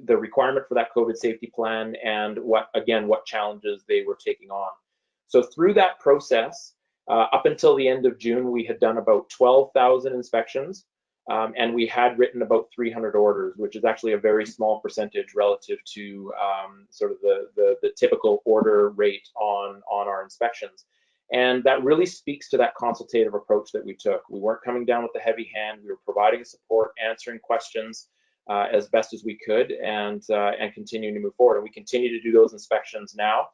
requirement for that COVID safety plan and what challenges they were taking on. So through that process, up until the end of June, we had done about 12,000 inspections. And we had written about 300 orders, which is actually a very small percentage relative to sort of the typical order rate on our inspections. And that really speaks to that consultative approach that we took. We weren't coming down with the heavy hand. We were providing support, answering questions as best as we could, and continuing to move forward. And we continue to do those inspections now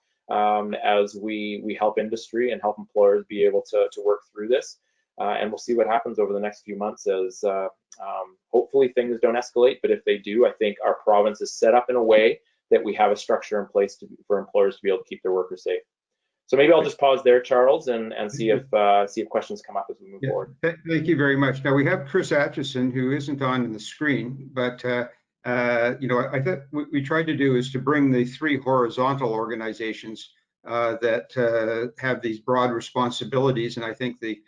as we help industry and help employers be able to work through this. And we'll see what happens over the next few months as hopefully things don't escalate. But if they do, I think our province is set up in a way that we have a structure in place for employers to be able to keep their workers safe. So maybe I'll just pause there, Charles, and see if questions come up as we move forward. Thank you very much. Now we have Chris Atchison, who isn't on the screen, but I thought what we tried to do is to bring the three horizontal organizations that have these broad responsibilities, and I think the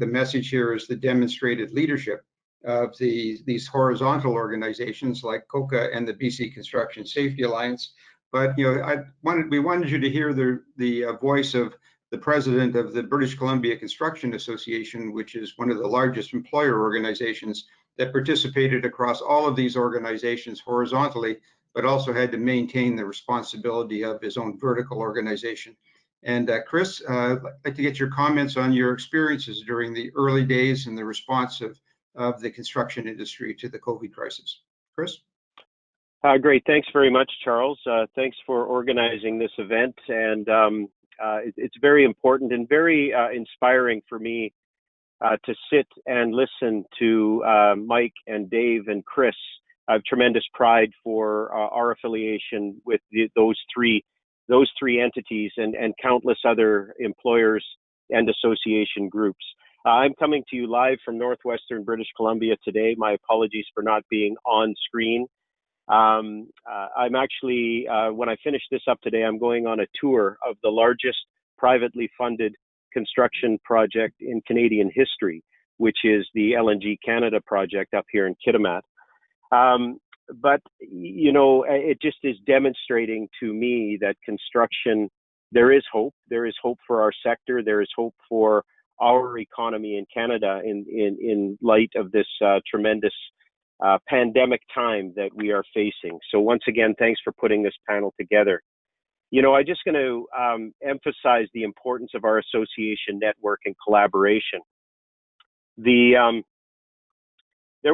message here is the demonstrated leadership of these horizontal organizations like COCA and the BC Construction Safety Alliance. But we wanted you to hear the voice of the president of the British Columbia Construction Association, which is one of the largest employer organizations that participated across all of these organizations horizontally, but also had to maintain the responsibility of his own vertical organization. And Chris, I'd like to get your comments on your experiences during the early days and the response of the construction industry to the COVID crisis. Chris? Great. Thanks very much, Charles. Thanks for organizing this event. And it's very important and very inspiring for me to sit and listen to Mike and Dave and Chris. I have tremendous pride for our affiliation with those three entities and countless other employers and association groups. I'm coming to you live from northwestern British Columbia today. My apologies for not being on screen. I'm actually, when I finish this up today, I'm going on a tour of the largest privately funded construction project in Canadian history, which is the LNG Canada project up here in Kitimat. But, it just is demonstrating to me that construction, there is hope. There is hope for our sector. There is hope for our economy in Canada in light of this tremendous pandemic time that we are facing. So once again, thanks for putting this panel together. I'm just going to emphasize the importance of our association network and collaboration. There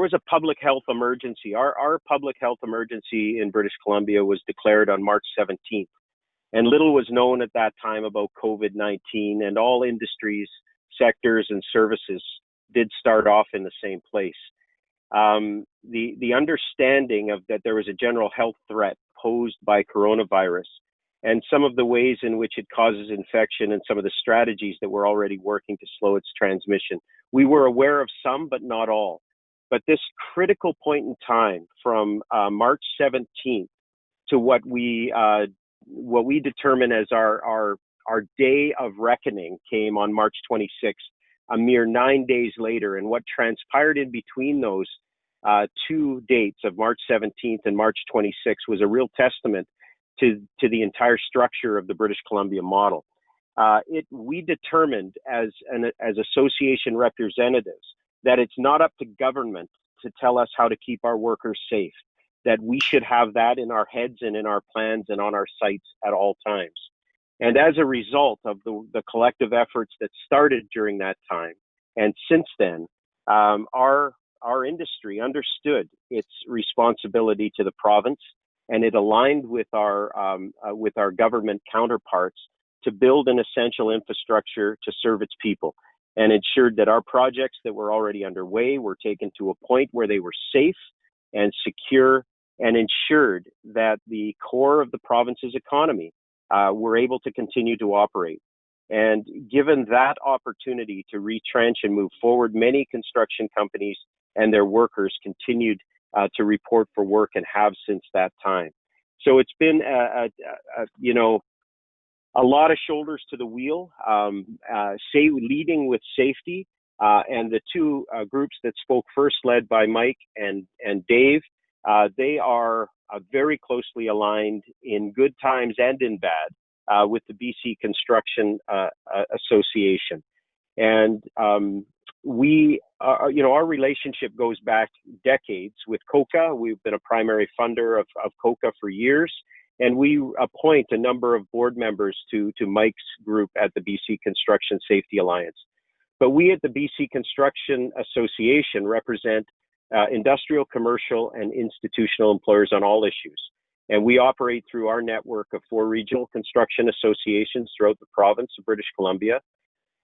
was a public health emergency. Our public health emergency in British Columbia was declared on March 17th. And little was known at that time about COVID-19, and all industries, sectors, and services did start off in the same place. The understanding of that there was a general health threat posed by coronavirus and some of the ways in which it causes infection and some of the strategies that we're already working to slow its transmission. We were aware of some, but not all. But this critical point in time from March 17th to what we determine as our day of reckoning came on March 26th, a mere 9 days later. And what transpired in between those two dates of March 17th and March 26th was a real testament to the entire structure of the British Columbia model. We determined as association representatives that it's not up to government to tell us how to keep our workers safe, that we should have that in our heads and in our plans and on our sites at all times. And as a result of the collective efforts that started during that time, and since then, our industry understood its responsibility to the province, and it aligned with our government counterparts to build an essential infrastructure to serve its people, and ensured that our projects that were already underway were taken to a point where they were safe and secure, and ensured that the core of the province's economy were able to continue to operate. And given that opportunity to retrench and move forward, many construction companies and their workers continued to report for work and have since that time. So it's been, a lot of shoulders to the wheel, leading with safety. And the two groups that spoke first, led by Mike and Dave, they are very closely aligned in good times and in bad with the BC Construction Association. And our relationship goes back decades with COCA. We've been a primary funder of COCA for years. And we appoint a number of board members to Mike's group at the BC Construction Safety Alliance. But we at the BC Construction Association represent industrial, commercial, and institutional employers on all issues. And we operate through our network of 4 regional construction associations throughout the province of British Columbia.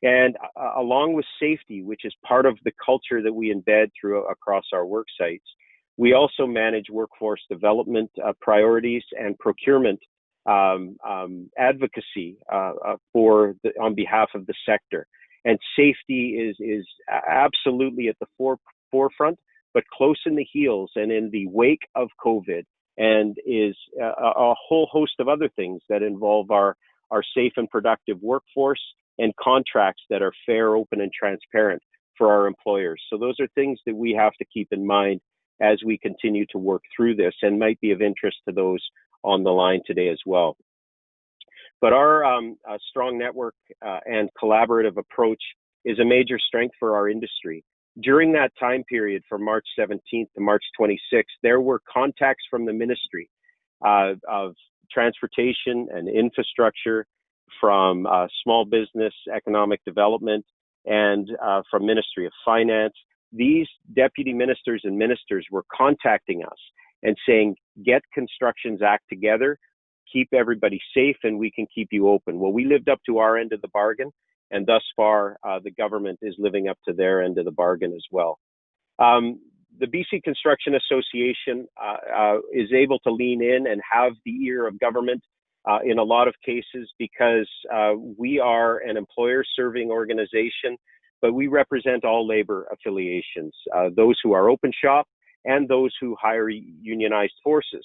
And along with safety, which is part of the culture that we embed across our work sites, we also manage workforce development priorities and procurement advocacy on behalf of the sector. And safety is absolutely at the forefront, but close in the heels and in the wake of COVID, and is a whole host of other things that involve our safe and productive workforce and contracts that are fair, open, and transparent for our employers. So those are things that we have to keep in mind as we continue to work through this, and might be of interest to those on the line today as well. But our strong network and collaborative approach is a major strength for our industry. During that time period from March 17th to March 26th, there were contacts from the Ministry of Transportation and Infrastructure, from Small Business Economic Development, and from Ministry of Finance. These deputy ministers and ministers were contacting us and saying, get Constructions Act together, keep everybody safe, and we can keep you open. Well, we lived up to our end of the bargain, and thus far, the government is living up to their end of the bargain as well. The BC Construction Association is able to lean in and have the ear of government in a lot of cases, because we are an employer-serving organization, but we represent all labor affiliations, those who are open shop and those who hire unionized forces.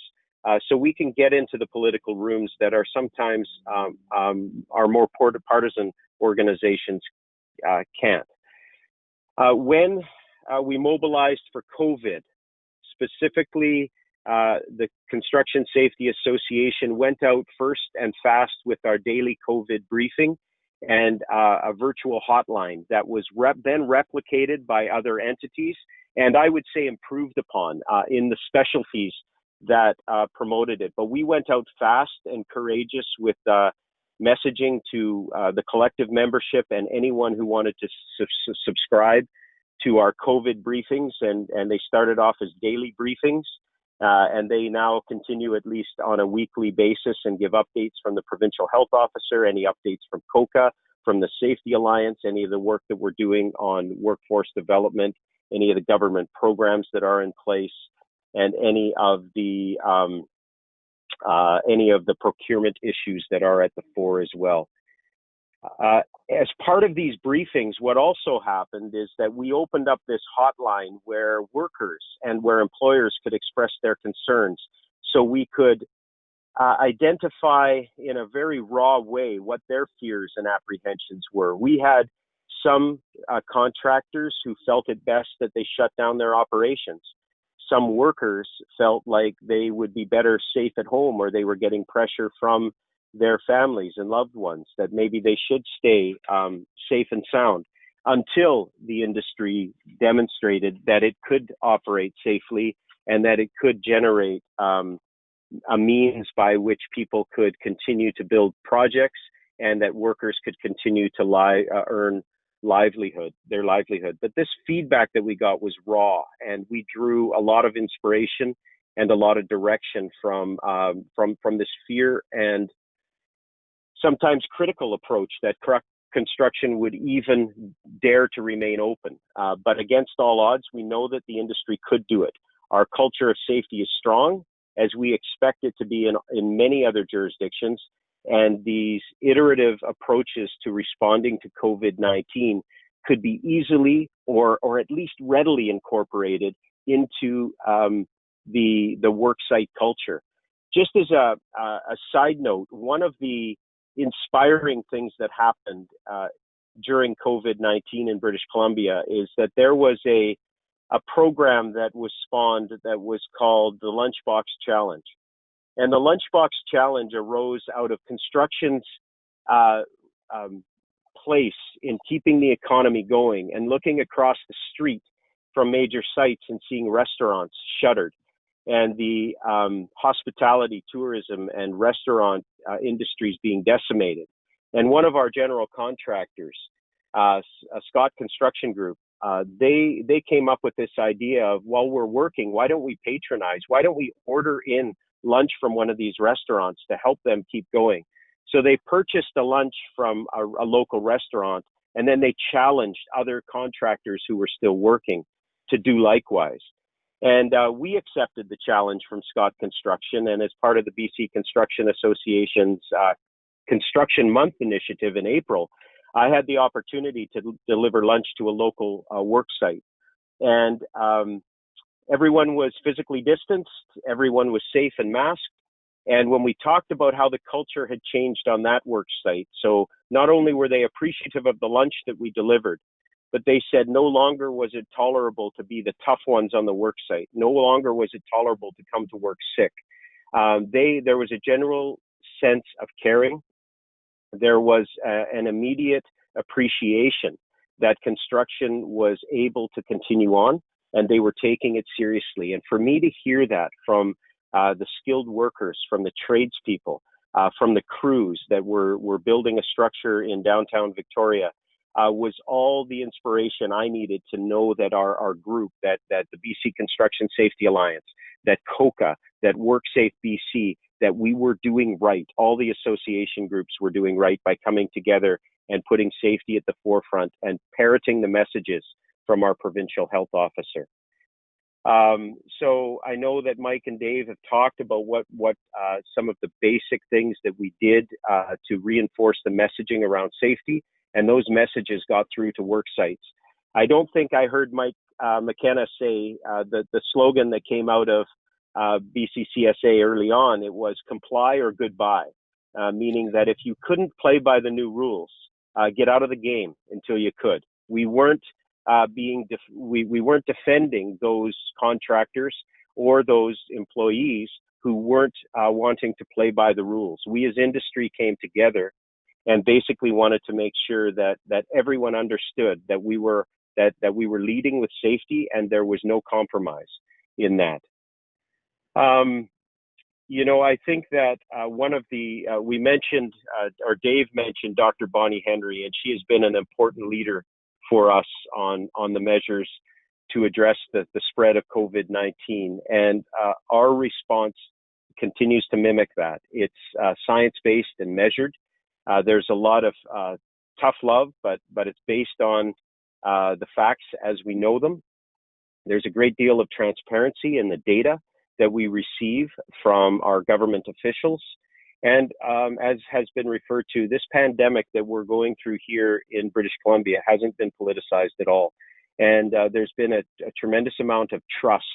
So we can get into the political rooms that are sometimes our more partisan organizations can't. When we mobilized for COVID, specifically, the Construction Safety Association went out first and fast with our daily COVID briefing and a virtual hotline that was then replicated by other entities, and I would say improved upon in the specialties that promoted it. But we went out fast and courageous with messaging to the collective membership and anyone who wanted to subscribe to our COVID briefings, and they started off as daily briefings, and they now continue at least on a weekly basis and give updates from the provincial health officer, any updates from COCA, from the Safety Alliance, any of the work that we're doing on workforce development, any of the government programs that are in place, and any of the procurement issues that are at the fore as well. As part of these briefings, what also happened is that we opened up this hotline where workers and where employers could express their concerns, so we could identify in a very raw way what their fears and apprehensions were. We had some contractors who felt it best that they shut down their operations. Some workers felt like they would be better safe at home, or they were getting pressure from their families and loved ones that maybe they should stay safe and sound, until the industry demonstrated that it could operate safely and that it could generate a means by which people could continue to build projects and that workers could continue to earn their livelihood. But this feedback that we got was raw, and we drew a lot of inspiration and a lot of direction from this fear and sometimes critical approach that construction would even dare to remain open. But against all odds, we know that the industry could do it. Our culture of safety is strong, as we expect it to be in many other jurisdictions. And these iterative approaches to responding to COVID-19 could be easily or at least readily incorporated into the worksite culture. Just as a side note, one of the inspiring things that happened during COVID-19 in British Columbia is that there was a program that was spawned that was called the Lunchbox Challenge. And the Lunchbox Challenge arose out of construction's place in keeping the economy going and looking across the street from major sites and seeing restaurants shuttered and the hospitality, tourism, and restaurant industries being decimated. And one of our general contractors, Scott Construction Group, they came up with this idea of, while we're working, why don't we patronize? Why don't we order in lunch from one of these restaurants to help them keep going? So they purchased a lunch from a local restaurant, and then they challenged other contractors who were still working to do likewise. And we accepted the challenge from Scott Construction, and as part of the BC Construction Association's Construction Month initiative in April, I had the opportunity to deliver lunch to a local work site. And everyone was physically distanced, everyone was safe and masked. And when we talked about how the culture had changed on that work site, so not only were they appreciative of the lunch that we delivered, but they said no longer was it tolerable to be the tough ones on the work site. No longer was it tolerable to come to work sick. There was a general sense of caring. There was an immediate appreciation that construction was able to continue on, and they were taking it seriously. And for me to hear that from the skilled workers, from the tradespeople, from the crews that were building a structure in downtown Victoria, was all the inspiration I needed to know that our group, that the BC Construction Safety Alliance, that COCA, that WorkSafe BC, that we were doing right. All the association groups were doing right by coming together and putting safety at the forefront and parroting the messages from our provincial health officer. So I know that Mike and Dave have talked about what some of the basic things that we did to reinforce the messaging around safety, and those messages got through to work sites. I don't think I heard Mike McKenna say the slogan that came out of Bc Csa early on. It was comply or goodbye, meaning that if you couldn't play by the new rules, get out of the game until you could. We weren't we weren't defending those contractors or those employees who weren't wanting to play by the rules. We as industry came together and basically wanted to make sure that everyone understood that we were leading with safety and there was no compromise in that. You know, I think that one of the, we mentioned, or Dave mentioned Dr. Bonnie Henry, and she has been an important leader for us on the measures to address the spread of COVID-19. And our response continues to mimic that. It's science-based and measured. There's a lot of tough love, but it's based on the facts as we know them. There's a great deal of transparency in the data that we receive from our government officials. And as has been referred to, this pandemic that we're going through here in British Columbia hasn't been politicized at all. And there's been a tremendous amount of trust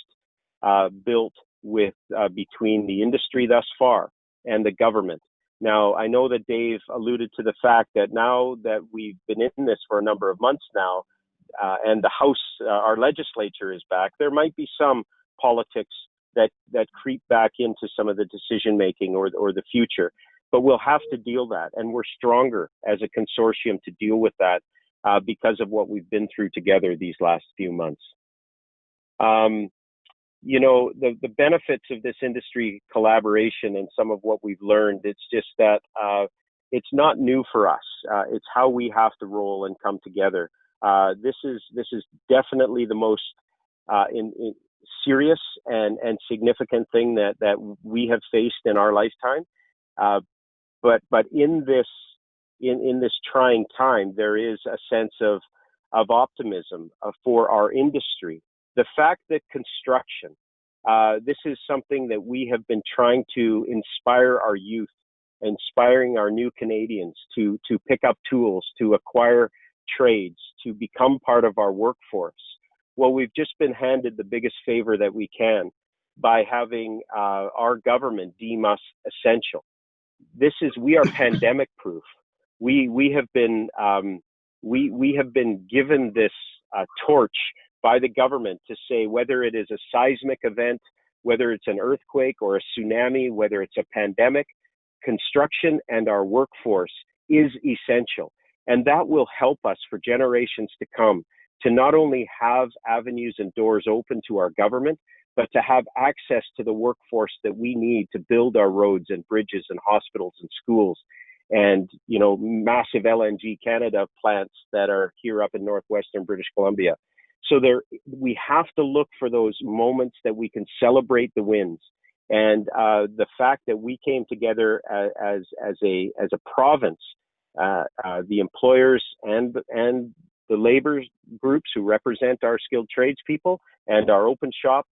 built with between the industry thus far and the government. Now, I know that Dave alluded to the fact that now that we've been in this for a number of months now, and the House, our legislature is back, there might be some politics that creep back into some of the decision making or the future, but we'll have to deal that, and we're stronger as a consortium to deal with that because of what we've been through together these last few months. You know, the benefits of this industry collaboration and some of what we've learned, it's just that it's not new for us. It's how we have to roll and come together. This is definitely the most serious and significant thing that we have faced in our lifetime. But in this trying time, there is a sense of optimism for our industry. The fact that construction, this is something that we have been trying to inspire our youth inspiring our new Canadians to pick up tools, to acquire trades, to become part of our workforce. Well, we've just been handed the biggest favor that we can by having our government deem us essential. We are pandemic proof. We have been given this torch by the government to say whether it is a seismic event, whether it's an earthquake or a tsunami, whether it's a pandemic, construction and our workforce is essential. And that will help us for generations to come to not only have avenues and doors open to our government, but to have access to the workforce that we need to build our roads and bridges and hospitals and schools and, you know, massive LNG Canada plants that are here up in northwestern British Columbia. So we have to look for those moments that we can celebrate the wins. And the fact that we came together as a province, the employers and the labor groups who represent our skilled tradespeople and our open shop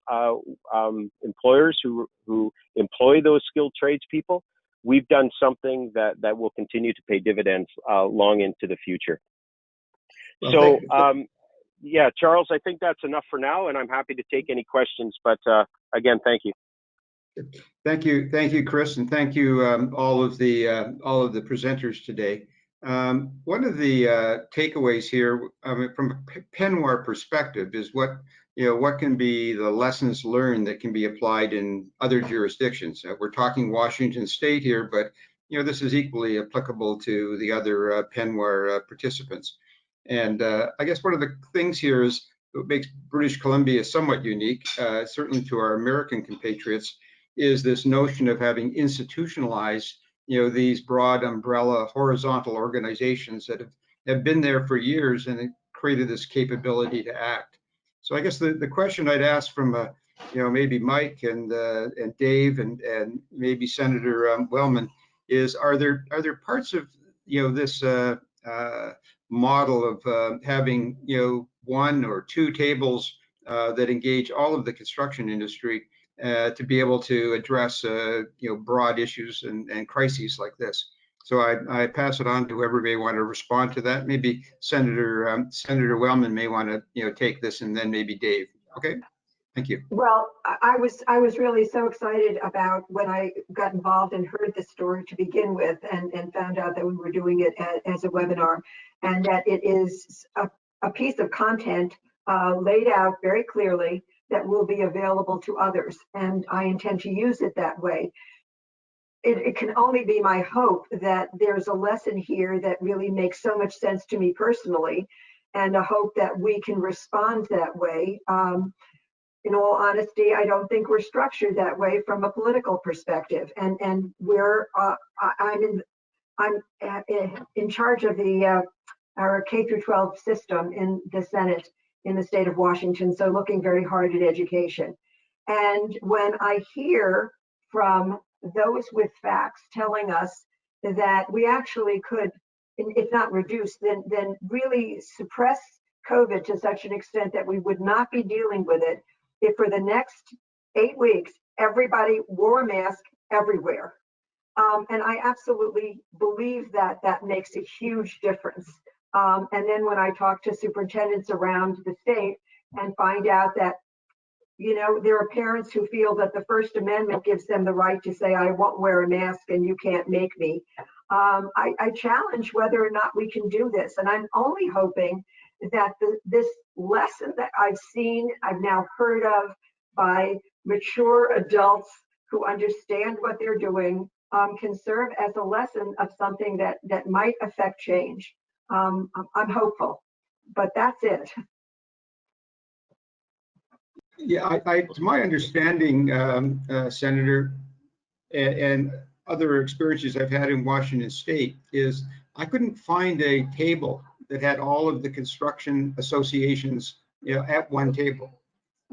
employers who employ those skilled tradespeople, we've done something that will continue to pay dividends long into the future. Well, so, yeah, Charles, I think that's enough for now, and I'm happy to take any questions. But again, thank you. Thank you, Chris, and thank you all of the presenters today. One of the takeaways here, from a Penwar perspective, is what can be the lessons learned that can be applied in other jurisdictions. We're talking Washington State here, but this is equally applicable to the other Penwar participants. And I guess one of the things here is what makes British Columbia somewhat unique, certainly to our American compatriots, is this notion of having institutionalized these broad umbrella horizontal organizations that have been there for years and it created this capability to act. So I guess the question I'd ask from maybe Mike and Dave and maybe Senator Wellman is, are there parts of this model of having one or two tables that engage all of the construction industry to be able to address broad issues and crises like this? So I pass it on to whoever may want to respond to that. Maybe Senator Wellman may want to take this, and then maybe Dave. Okay, thank you. Well, I was really so excited about when I got involved and heard the story to begin with, and found out that we were doing it as a webinar, and that it is a piece of content laid out very clearly that will be available to others, and I intend to use it that way. It can only be my hope that there's a lesson here that really makes so much sense to me personally, and a hope that we can respond that way. In all honesty, I don't think we're structured that way from a political perspective, and I'm in charge of our K-12 system in the Senate in the state of Washington, so looking very hard at education. And when I hear from those with facts telling us that we actually could, if not reduce, then really suppress COVID to such an extent that we would not be dealing with it if for the next 8 weeks everybody wore a mask everywhere. And I absolutely believe that makes a huge difference. And then when I talk to superintendents around the state and find out that, there are parents who feel that the First Amendment gives them the right to say, I won't wear a mask and you can't make me. I challenge whether or not we can do this. And I'm only hoping that this lesson that I've now heard of by mature adults who understand what they're doing, can serve as a lesson of something that might affect change. I'm hopeful, but that's it. Yeah, to my understanding, Senator, and other experiences I've had in Washington State, is I couldn't find a table that had all of the construction associations, at one table.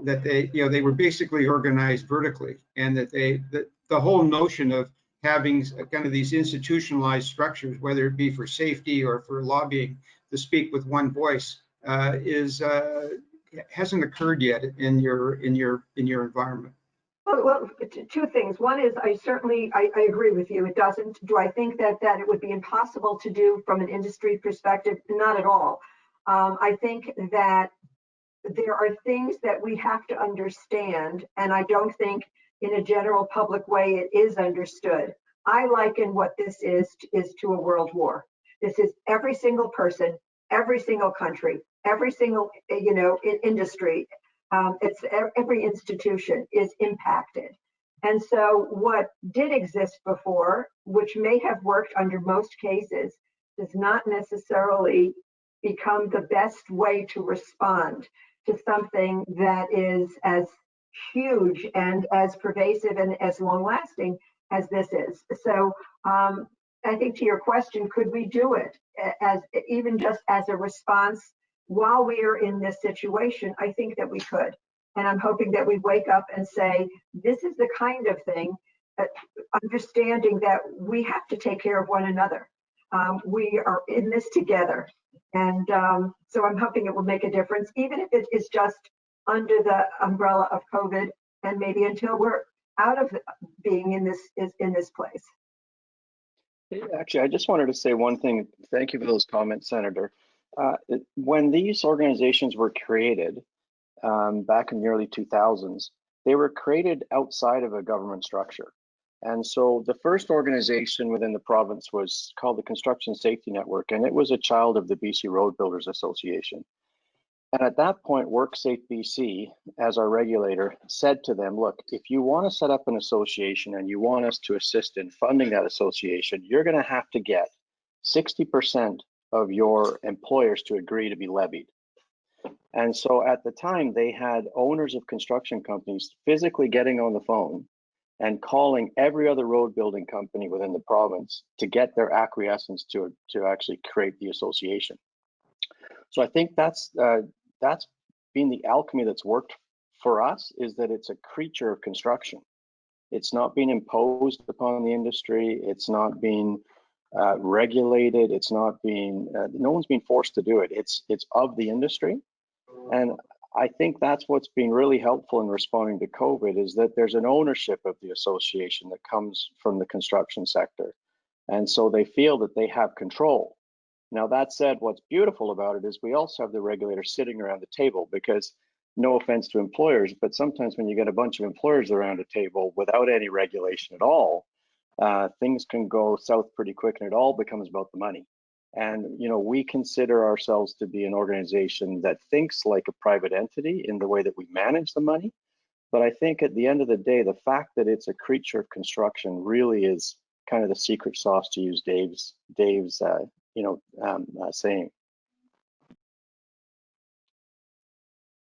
That they were basically organized vertically, and that the whole notion of having kind of these institutionalized structures, whether it be for safety or for lobbying, to speak with one voice, hasn't occurred yet in your environment. Well, two things. One is I agree with you. It doesn't. Do I think that it would be impossible to do from an industry perspective? Not at all. I think that there are things that we have to understand, and I don't think in a general public way it is understood. I liken what this is to a world war. This is every single person, every single country, every single industry. It's every institution is impacted. And so what did exist before, which may have worked under most cases, does not necessarily become the best way to respond to something that is as huge and as pervasive and as long lasting as this is. So I think to your question, could we do it as even just as a response while we are in this situation? I think that we could. And I'm hoping that we wake up and say, this is the kind of thing, understanding that we have to take care of one another. We are in this together. And so I'm hoping it will make a difference, even if it is just under the umbrella of COVID, and maybe until we're out of being in this place. Actually, I just wanted to say one thing. Thank you for those comments, Senator. When these organizations were created back in the early 2000s, they were created outside of a government structure. And so the first organization within the province was called the Construction Safety Network, and it was a child of the BC Road Builders Association. And at that point, WorkSafe BC, as our regulator, said to them, look, if you want to set up an association and you want us to assist in funding that association, you're going to have to get 60% of your employers to agree to be levied. And so at the time, they had owners of construction companies physically getting on the phone and calling every other road building company within the province to get their acquiescence to actually create the association. So I think that's been the alchemy that's worked for us, is that it's a creature of construction. It's not being imposed upon the industry. It's not being regulated. It's not being, no one's being forced to do it. It's of the industry. And I think that's what's been really helpful in responding to COVID, is that there's an ownership of the association that comes from the construction sector. And so they feel that they have control. Now, that said, what's beautiful about it is we also have the regulators sitting around the table, because no offense to employers, but sometimes when you get a bunch of employers around a table without any regulation at all, things can go south pretty quick, and it all becomes about the money. And, you know, we consider ourselves to be an organization that thinks like a private entity in the way that we manage the money. But I think at the end of the day, the fact that it's a creature of construction really is kind of the secret sauce, to use Dave's saying.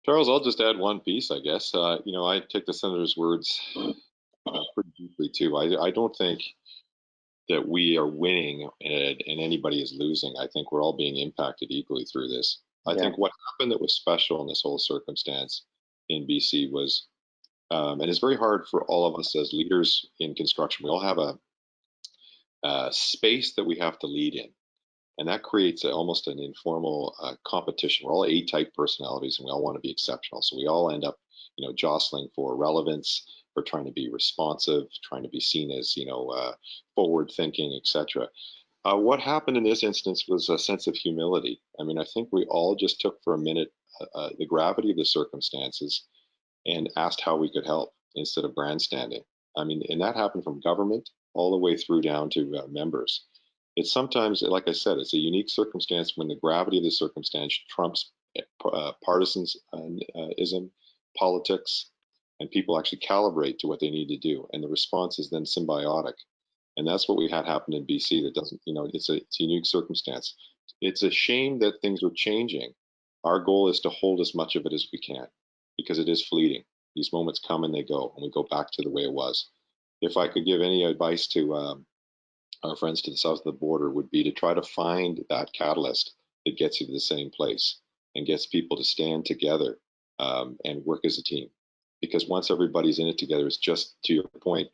Charles, I'll just add one piece, I guess. I take the senator's words pretty deeply too. I don't think that we are winning and anybody is losing. I think we're all being impacted equally through this. I think what happened that was special in this whole circumstance in BC was, and it's very hard for all of us as leaders in construction. We all have a space that we have to lead in. And that creates almost an informal competition. We're all A-type personalities, and we all want to be exceptional. So we all end up, jostling for relevance, for trying to be responsive, trying to be seen as, forward thinking, etc. What happened in this instance was a sense of humility. I mean, I think we all just took for a minute the gravity of the circumstances and asked how we could help instead of grandstanding. I mean, and that happened from government all the way through down to members. It's sometimes, like I said, it's a unique circumstance when the gravity of the circumstance trumps partisanism, politics, and people actually calibrate to what they need to do. And the response is then symbiotic. And that's what we had happen in BC. That doesn't, it's a unique circumstance. It's a shame that things are changing. Our goal is to hold as much of it as we can, because it is fleeting. These moments come and they go, and we go back to the way it was. If I could give any advice to our friends to the south of the border, would be to try to find that catalyst that gets you to the same place and gets people to stand together and work as a team. Because once everybody's in it together, it's just, to your point,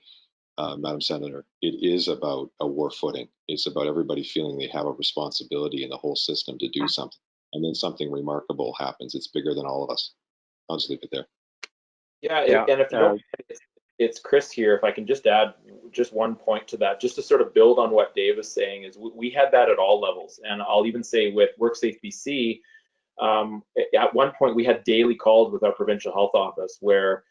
Madam Senator, it is about a war footing. It's about everybody feeling they have a responsibility in the whole system to do something. And then something remarkable happens. It's bigger than all of us. I'll just leave it there. Yeah. And if you don't, it's Chris here. If I can just add just one point to that, just to sort of build on what Dave is saying, is we had that at all levels. And I'll even say with WorkSafe BC, at one point we had daily calls with our provincial health office where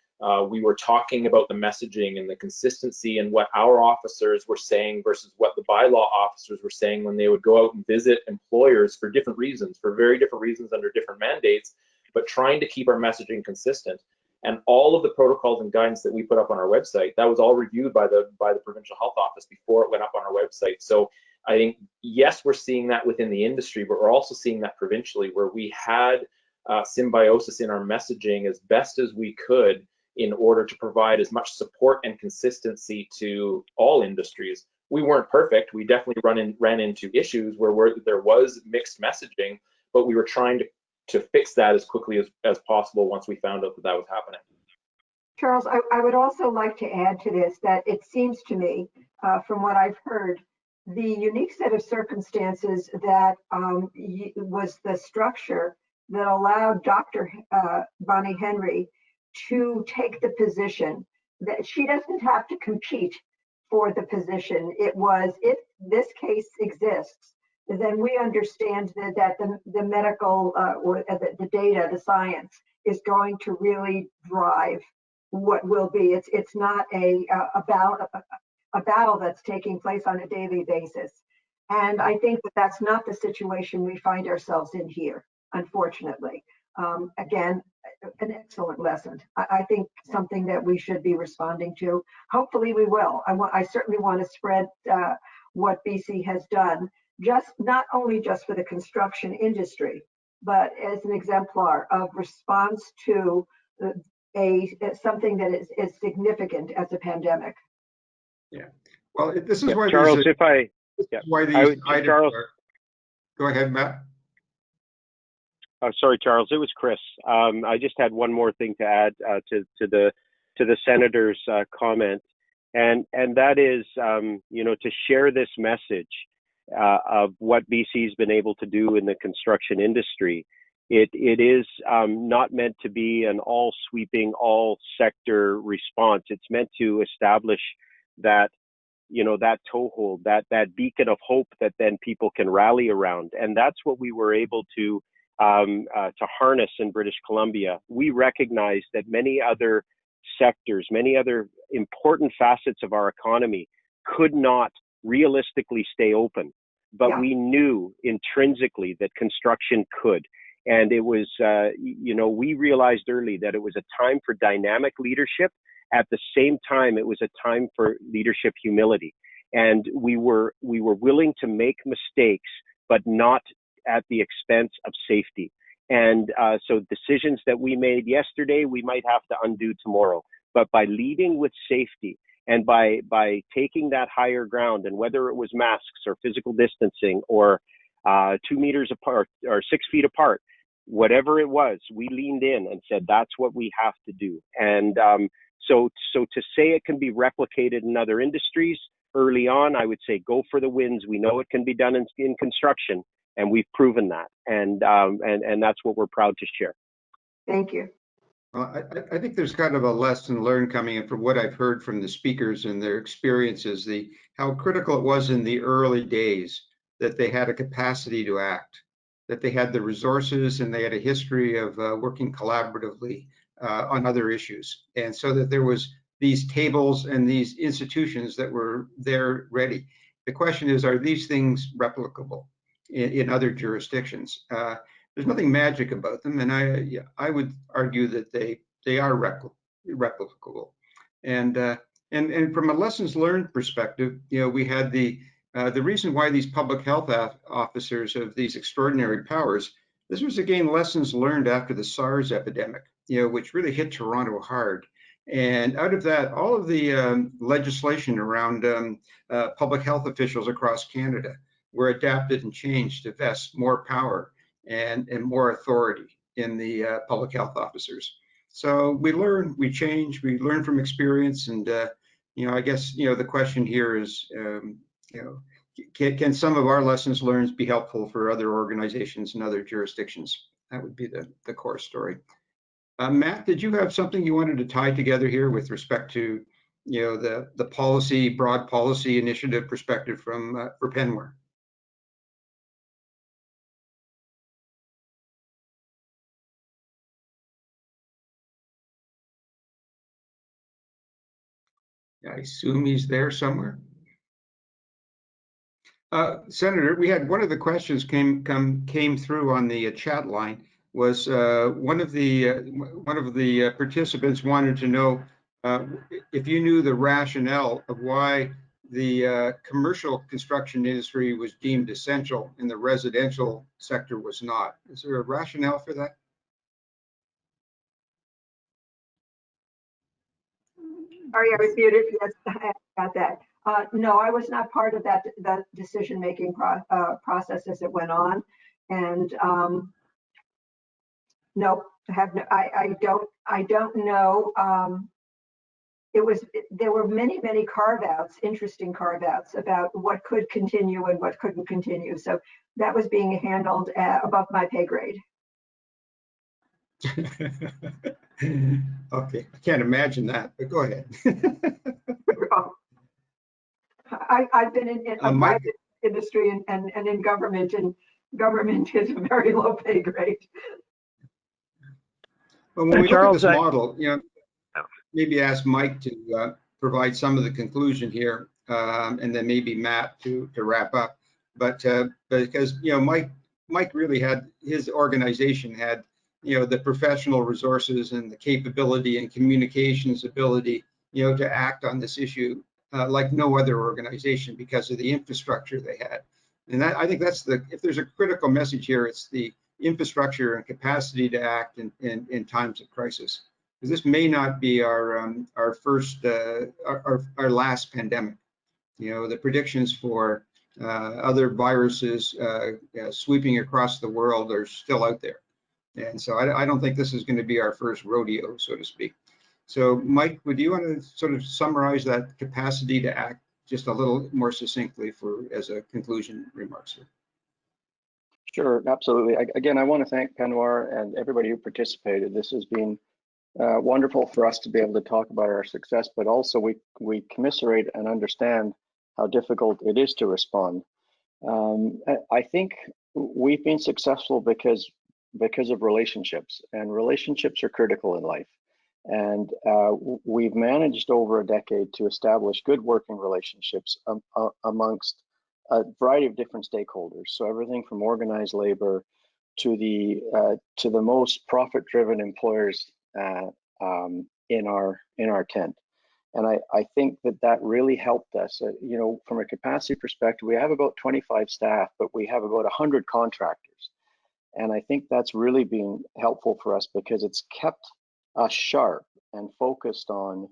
we were talking about the messaging and the consistency and what our officers were saying versus what the bylaw officers were saying when they would go out and visit employers for different reasons, for very different reasons under different mandates, but trying to keep our messaging consistent. And all of the protocols and guidance that we put up on our website, that was all reviewed by the provincial health office before it went up on our website. So I think, yes, we're seeing that within the industry, but we're also seeing that provincially, where we had symbiosis in our messaging as best as we could in order to provide as much support and consistency to all industries. We weren't perfect. We definitely ran into issues where there was mixed messaging, but we were trying to fix that as quickly as possible once we found out that that was happening. Charles, I would also like to add to this that it seems to me, from what I've heard, the unique set of circumstances that was the structure that allowed Dr. Bonnie Henry to take the position that she doesn't have to compete for the position. It was, if this case exists, then we understand that the medical or the data, the science is going to really drive what will be. It's not a battle that's taking place on a daily basis. And I think that that's not the situation we find ourselves in here, unfortunately. Again, an excellent lesson. I think something that we should be responding to. Hopefully we will. I certainly want to spread what BC has done, not only just for the construction industry, but as an exemplar of response to something that is significant as a pandemic. Yeah. Well, this is why Charles, these, if I, why these items Charles, are, go ahead, Matt. Sorry, Charles, it was Chris. I just had one more thing to add to the senator's comment, and that is, to share this message of what BC's been able to do in the construction industry. It is not meant to be an all-sweeping, all-sector response. It's meant to establish that, that toehold, that beacon of hope that then people can rally around, and that's what we were able to harness in British Columbia. We recognize that many other sectors, many other important facets of our economy could not realistically stay open, but we knew intrinsically that construction could. And it was, we realized early that it was a time for dynamic leadership. At the same time, it was a time for leadership humility. And we were willing to make mistakes, but not at the expense of safety. And so decisions that we made yesterday, we might have to undo tomorrow. But by leading with safety and by taking that higher ground, and whether it was masks or physical distancing or 2 meters apart or 6 feet apart, whatever it was, we leaned in and said, that's what we have to do. And so to say it can be replicated in other industries early on, I would say go for the wins. We know it can be done in construction, and we've proven that. And that's what we're proud to share. Thank you. Well, I think there's kind of a lesson learned coming in from what I've heard from the speakers and their experiences, how critical it was in the early days that they had a capacity to act, that they had the resources and they had a history of working collaboratively on other issues. And so that there was these tables and these institutions that were there ready. The question is, are these things replicable in other jurisdictions? There's nothing magic about them, and I would argue that they are replicable. And from a lessons learned perspective, we had the reason why these public health officers have these extraordinary powers. This was again lessons learned after the SARS epidemic, which really hit Toronto hard. And out of that, all of the legislation around public health officials across Canada were adapted and changed to vest more power and more authority in the public health officers. So we learn, we change, we learn from experience. And, I guess, the question here is, can some of our lessons learned be helpful for other organizations and other jurisdictions? That would be the core story. Matt, did you have something you wanted to tie together here with respect to the broad policy initiative perspective from for Penware. I assume he's there somewhere. Senator, we had one of the questions came through on the chat line. Was one of the participants wanted to know if you knew the rationale of why the commercial construction industry was deemed essential and the residential sector was not. Is there a rationale for that? Sorry, I was muted. Yes, I got that. No, I was not part of that decision-making process as it went on, and no, I don't know. There were many carve-outs, interesting carve-outs about what could continue and what couldn't continue. So that was being handled above my pay grade. Okay, I can't imagine that, but go ahead. I've been in a private industry and in government, and government is a very low pay grade. Well, when we look at this model, maybe ask Mike to provide some of the conclusion here, and then maybe Matt to wrap up. But because Mike really had, his organization had the professional resources and the capability and communications ability to act on this issue like no other organization because of the infrastructure they had. And that, I think that's if there's a critical message here, it's the infrastructure and capacity to act in times of crisis. Because this may not be our first our last pandemic. The predictions for other viruses sweeping across the world are still out there. And so I don't think this is going to be our first rodeo, so to speak. So Mike, would you want to sort of summarize that capacity to act just a little more succinctly as a conclusion remarks here? Sure, absolutely. Again, I want to thank Penware and everybody who participated. This has been wonderful for us to be able to talk about our success, but also we commiserate and understand how difficult it is to respond. I think we've been successful because of relationships, and relationships are critical in life. And we've managed over a decade to establish good working relationships amongst a variety of different stakeholders. So everything from organized labor to the most profit-driven employers in our tent. And I think that really helped us. From a capacity perspective, we have about 25 staff, but we have about 100 contractors. And I think that's really been helpful for us because it's kept us sharp and focused on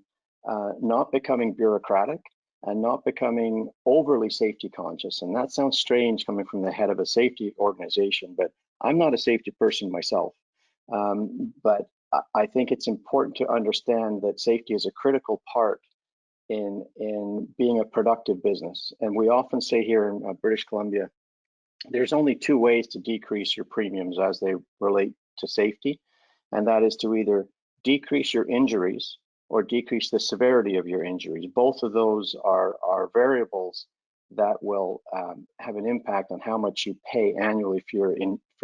not becoming bureaucratic and not becoming overly safety conscious. And that sounds strange coming from the head of a safety organization, but I'm not a safety person myself. But I think it's important to understand that safety is a critical part in being a productive business. And we often say here in British Columbia, there's only two ways to decrease your premiums as they relate to safety, and that is to either decrease your injuries or decrease the severity of your injuries. Both of those are variables that will have an impact on how much you pay annually for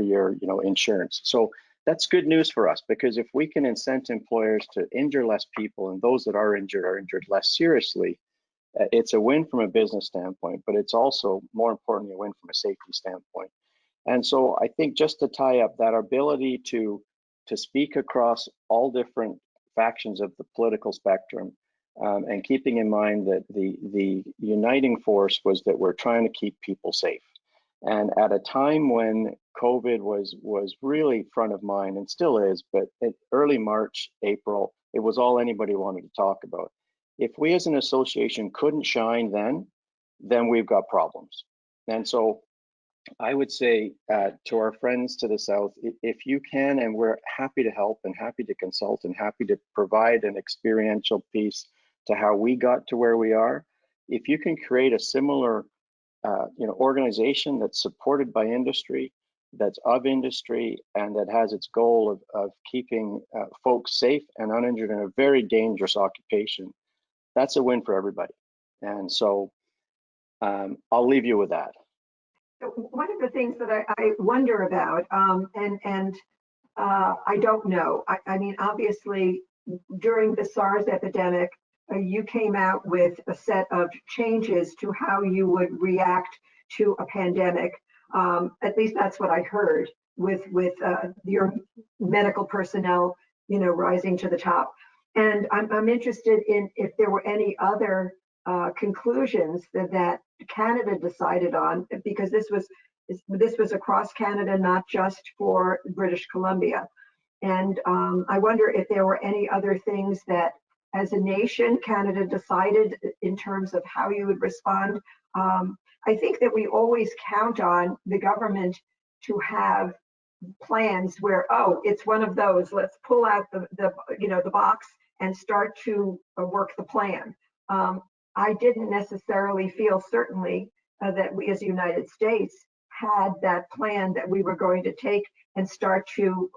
your insurance. So that's good news for us, because if we can incent employers to injure less people, and those that are injured less seriously, it's a win from a business standpoint, but it's also, more importantly, a win from a safety standpoint. And so I think, just to tie up, that ability to speak across all different factions of the political spectrum, and keeping in mind that the uniting force was that we're trying to keep people safe. And at a time when COVID was really front of mind, and still is, but in early March, April, it was all anybody wanted to talk about. If we as an association couldn't shine then we've got problems. And so I would say to our friends to the south, if you can, and we're happy to help and happy to consult and happy to provide an experiential piece to how we got to where we are, if you can create a similar organization that's supported by industry, that's of industry, and that has its goal of keeping folks safe and uninjured in a very dangerous occupation, that's a win for everybody. And so I'll leave you with that. One of the things that I wonder about, and I don't know. I mean, obviously, during the SARS epidemic, you came out with a set of changes to how you would react to a pandemic. At least that's what I heard with your medical personnel, rising to the top. And I'm interested in if there were any other conclusions that Canada decided on, because this was across Canada, not just for British Columbia. And I wonder if there were any other things that, as a nation, Canada decided in terms of how you would respond. I think that we always count on the government to have plans where, oh, it's one of those, let's pull out the box and start to work the plan. I didn't necessarily feel certainly that we as the United States had that plan that we were going to take and start to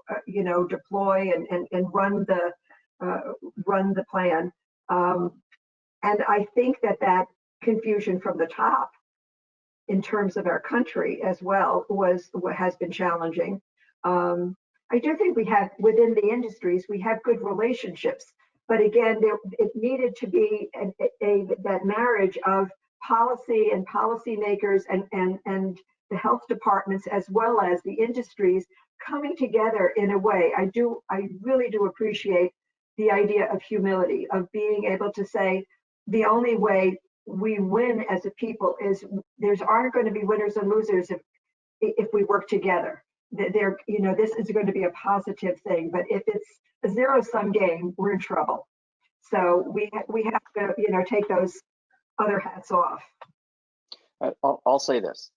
deploy and run the plan. And I think that confusion from the top in terms of our country as well was what has been challenging. I do think we have, within the industries, we have good relationships, but again, it needed to be that marriage of policy and policymakers and the health departments, as well as the industries, coming together in a way. I really do appreciate the idea of humility, of being able to say the only way we win as a people is there aren't going to be winners and losers if we work together. This is going to be a positive thing, but if it's a zero-sum game, we're in trouble. So we have to take those other hats off. I'll say this.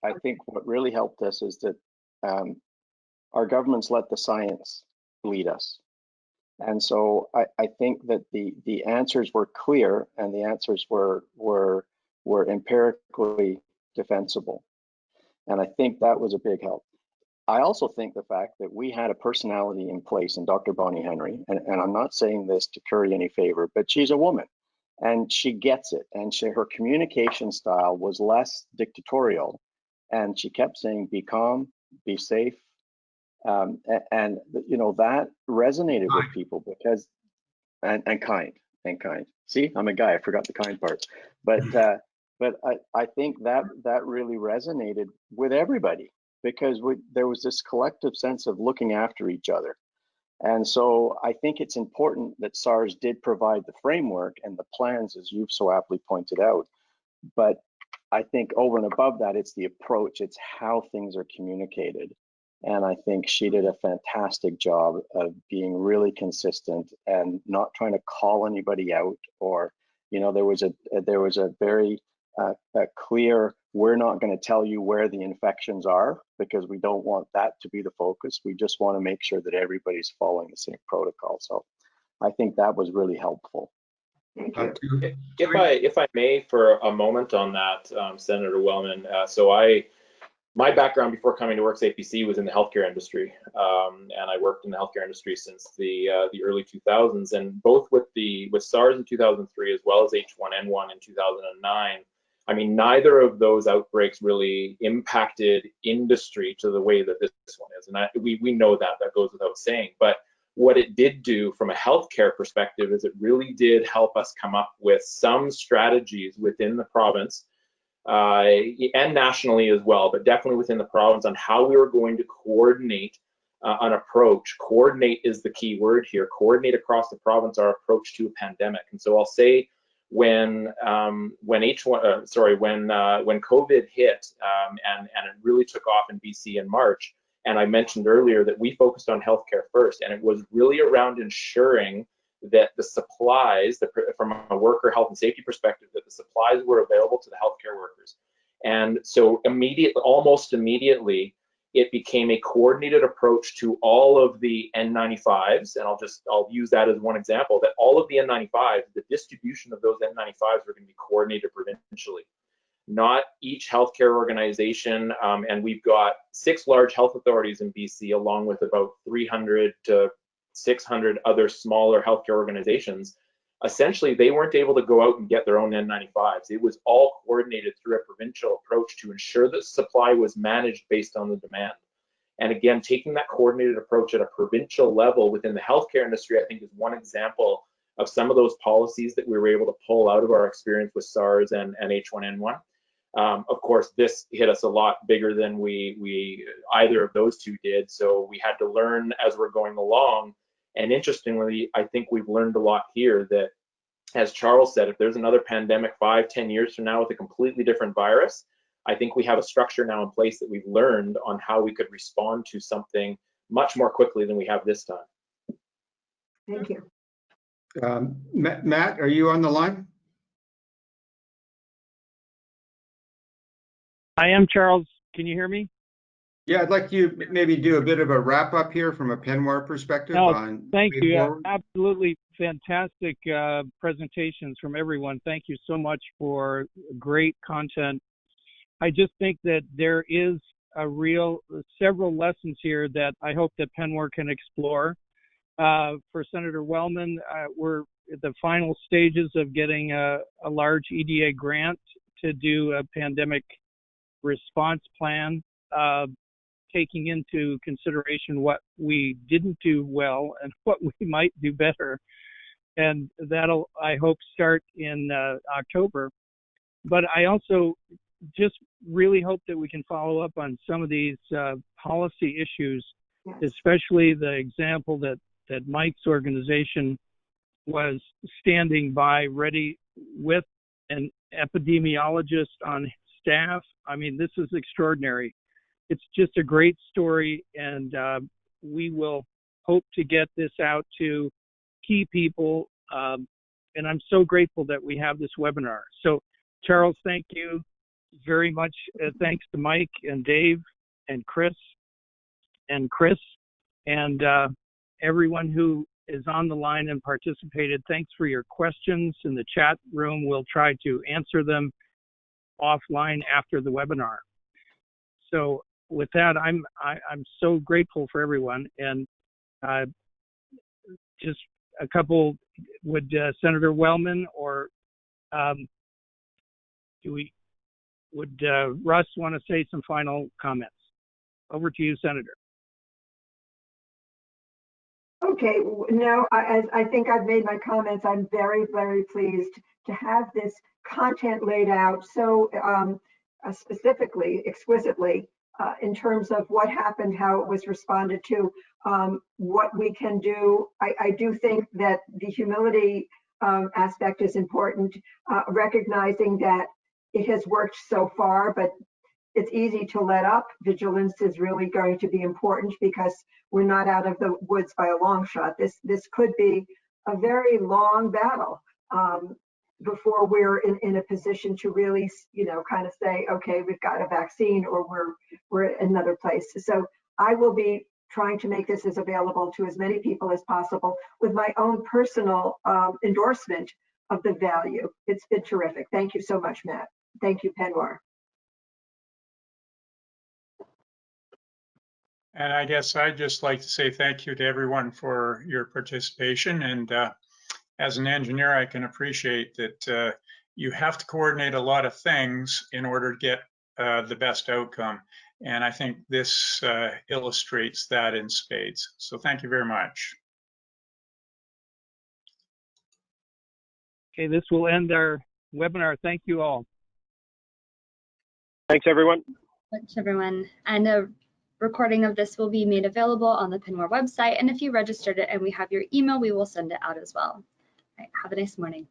I think what really helped us is that our governments let the science lead us. And so I think that the answers were clear and the answers were empirically defensible. And I think that was a big help. I also think the fact that we had a personality in place in Dr. Bonnie Henry, and I'm not saying this to curry any favor, but she's a woman and she gets it. And her communication style was less dictatorial. And she kept saying, be calm, be safe. And that resonated with people because, and kind. See, I'm a guy, I forgot the kind part. But I think that really resonated with everybody because there was this collective sense of looking after each other. And so I think it's important that SARS did provide the framework and the plans, as you've so aptly pointed out. But I think over and above that, it's the approach, it's how things are communicated. And I think she did a fantastic job of being really consistent and not trying to call anybody out, or, there was a very clear, we're not going to tell you where the infections are because we don't want that to be the focus. We just want to make sure that everybody's following the same protocol. So I think that was really helpful. Thank you. If I may, for a moment on that, Senator Wellman. My background before coming to Worksafe BC was in the healthcare industry, and I worked in the healthcare industry since the early 2000s. And both with SARS in 2003 as well as H1N1 in 2009. I mean, neither of those outbreaks really impacted industry to the way that this one is, and we know that goes without saying. But what it did do from a healthcare perspective is it really did help us come up with some strategies within the province and nationally as well, but definitely within the province on how we were going to coordinate an approach. Coordinate is the key word here. Coordinate across the province our approach to a pandemic. And so I'll say when COVID hit and it really took off in BC in March, and I mentioned earlier that we focused on healthcare first, and it was really around ensuring that the supplies, from a worker health and safety perspective, that the supplies were available to the healthcare workers. And so almost immediately, it became a coordinated approach to all of the N95s, and I'll use that as one example, that all of the N95s, the distribution of those N95s were going to be coordinated provincially. Not each healthcare organization, and we've got 6 large health authorities in BC, along with about 300 to 600 other smaller healthcare organizations. essentially they weren't able to go out and get their own N95s. It was all coordinated through a provincial approach to ensure that supply was managed based on the demand. And again, taking that coordinated approach at a provincial level within the healthcare industry, I think is one example of some of those policies that we were able to pull out of our experience with SARS and H1N1. Of course, this hit us a lot bigger than we either of those two did. So we had to learn as we're going along. And interestingly, I think we've learned a lot here that, as Charles said, if there's another pandemic 5-10 years from now with a completely different virus, I think we have a structure now in place that we've learned on how we could respond to something much more quickly than we have this time. Thank you. Matt, are you on the line? I am, Charles. Can you hear me? Yeah, I'd like you maybe do a bit of a wrap up here from a Penwar perspective. Thank you. Forward. Absolutely fantastic presentations from everyone. Thank you so much for great content. I just think that there is several lessons here that I hope that Penwar can explore. For Senator Wellman, we're at the final stages of getting a large EDA grant to do a pandemic response plan, taking into consideration what we didn't do well and what we might do better. And that'll, I hope, start in October. But I also just really hope that we can follow up on some of these policy issues, especially the example that Mike's organization was standing by ready with an epidemiologist on staff. I mean, this is extraordinary. It's just a great story, and we will hope to get this out to key people. And I'm so grateful that we have this webinar. So, Charles, thank you very much. Thanks to Mike and Dave and Chris and everyone who is on the line and participated. Thanks for your questions in the chat room. We'll try to answer them offline after the webinar. So with that, I'm so grateful for everyone. And just a couple, would Senator Wellman or would Russ want to say some final comments? Over to you, Senator. Okay, no, I think I've made my comments. I'm very, very pleased to have this content laid out so specifically, exquisitely, in terms of what happened, how it was responded to, what we can do. I do think that the humility aspect is important, recognizing that it has worked so far, but it's easy to let up. Vigilance is really going to be important because we're not out of the woods by a long shot. This could be a very long battle before we're in a position to really, kind of say, okay, we've got a vaccine or we're at another place. So I will be trying to make this as available to as many people as possible with my own personal endorsement of the value. It's been terrific. Thank you so much, Matt. Thank you, Penwar. And I guess I'd just like to say thank you to everyone for your participation. And as an engineer, I can appreciate that you have to coordinate a lot of things in order to get the best outcome. And I think this illustrates that in spades. So thank you very much. Okay, this will end our webinar. Thank you all. Thanks, everyone. Thanks, everyone. And a recording of this will be made available on the Penwar website. And if you registered it and we have your email, we will send it out as well. All right, have a nice morning.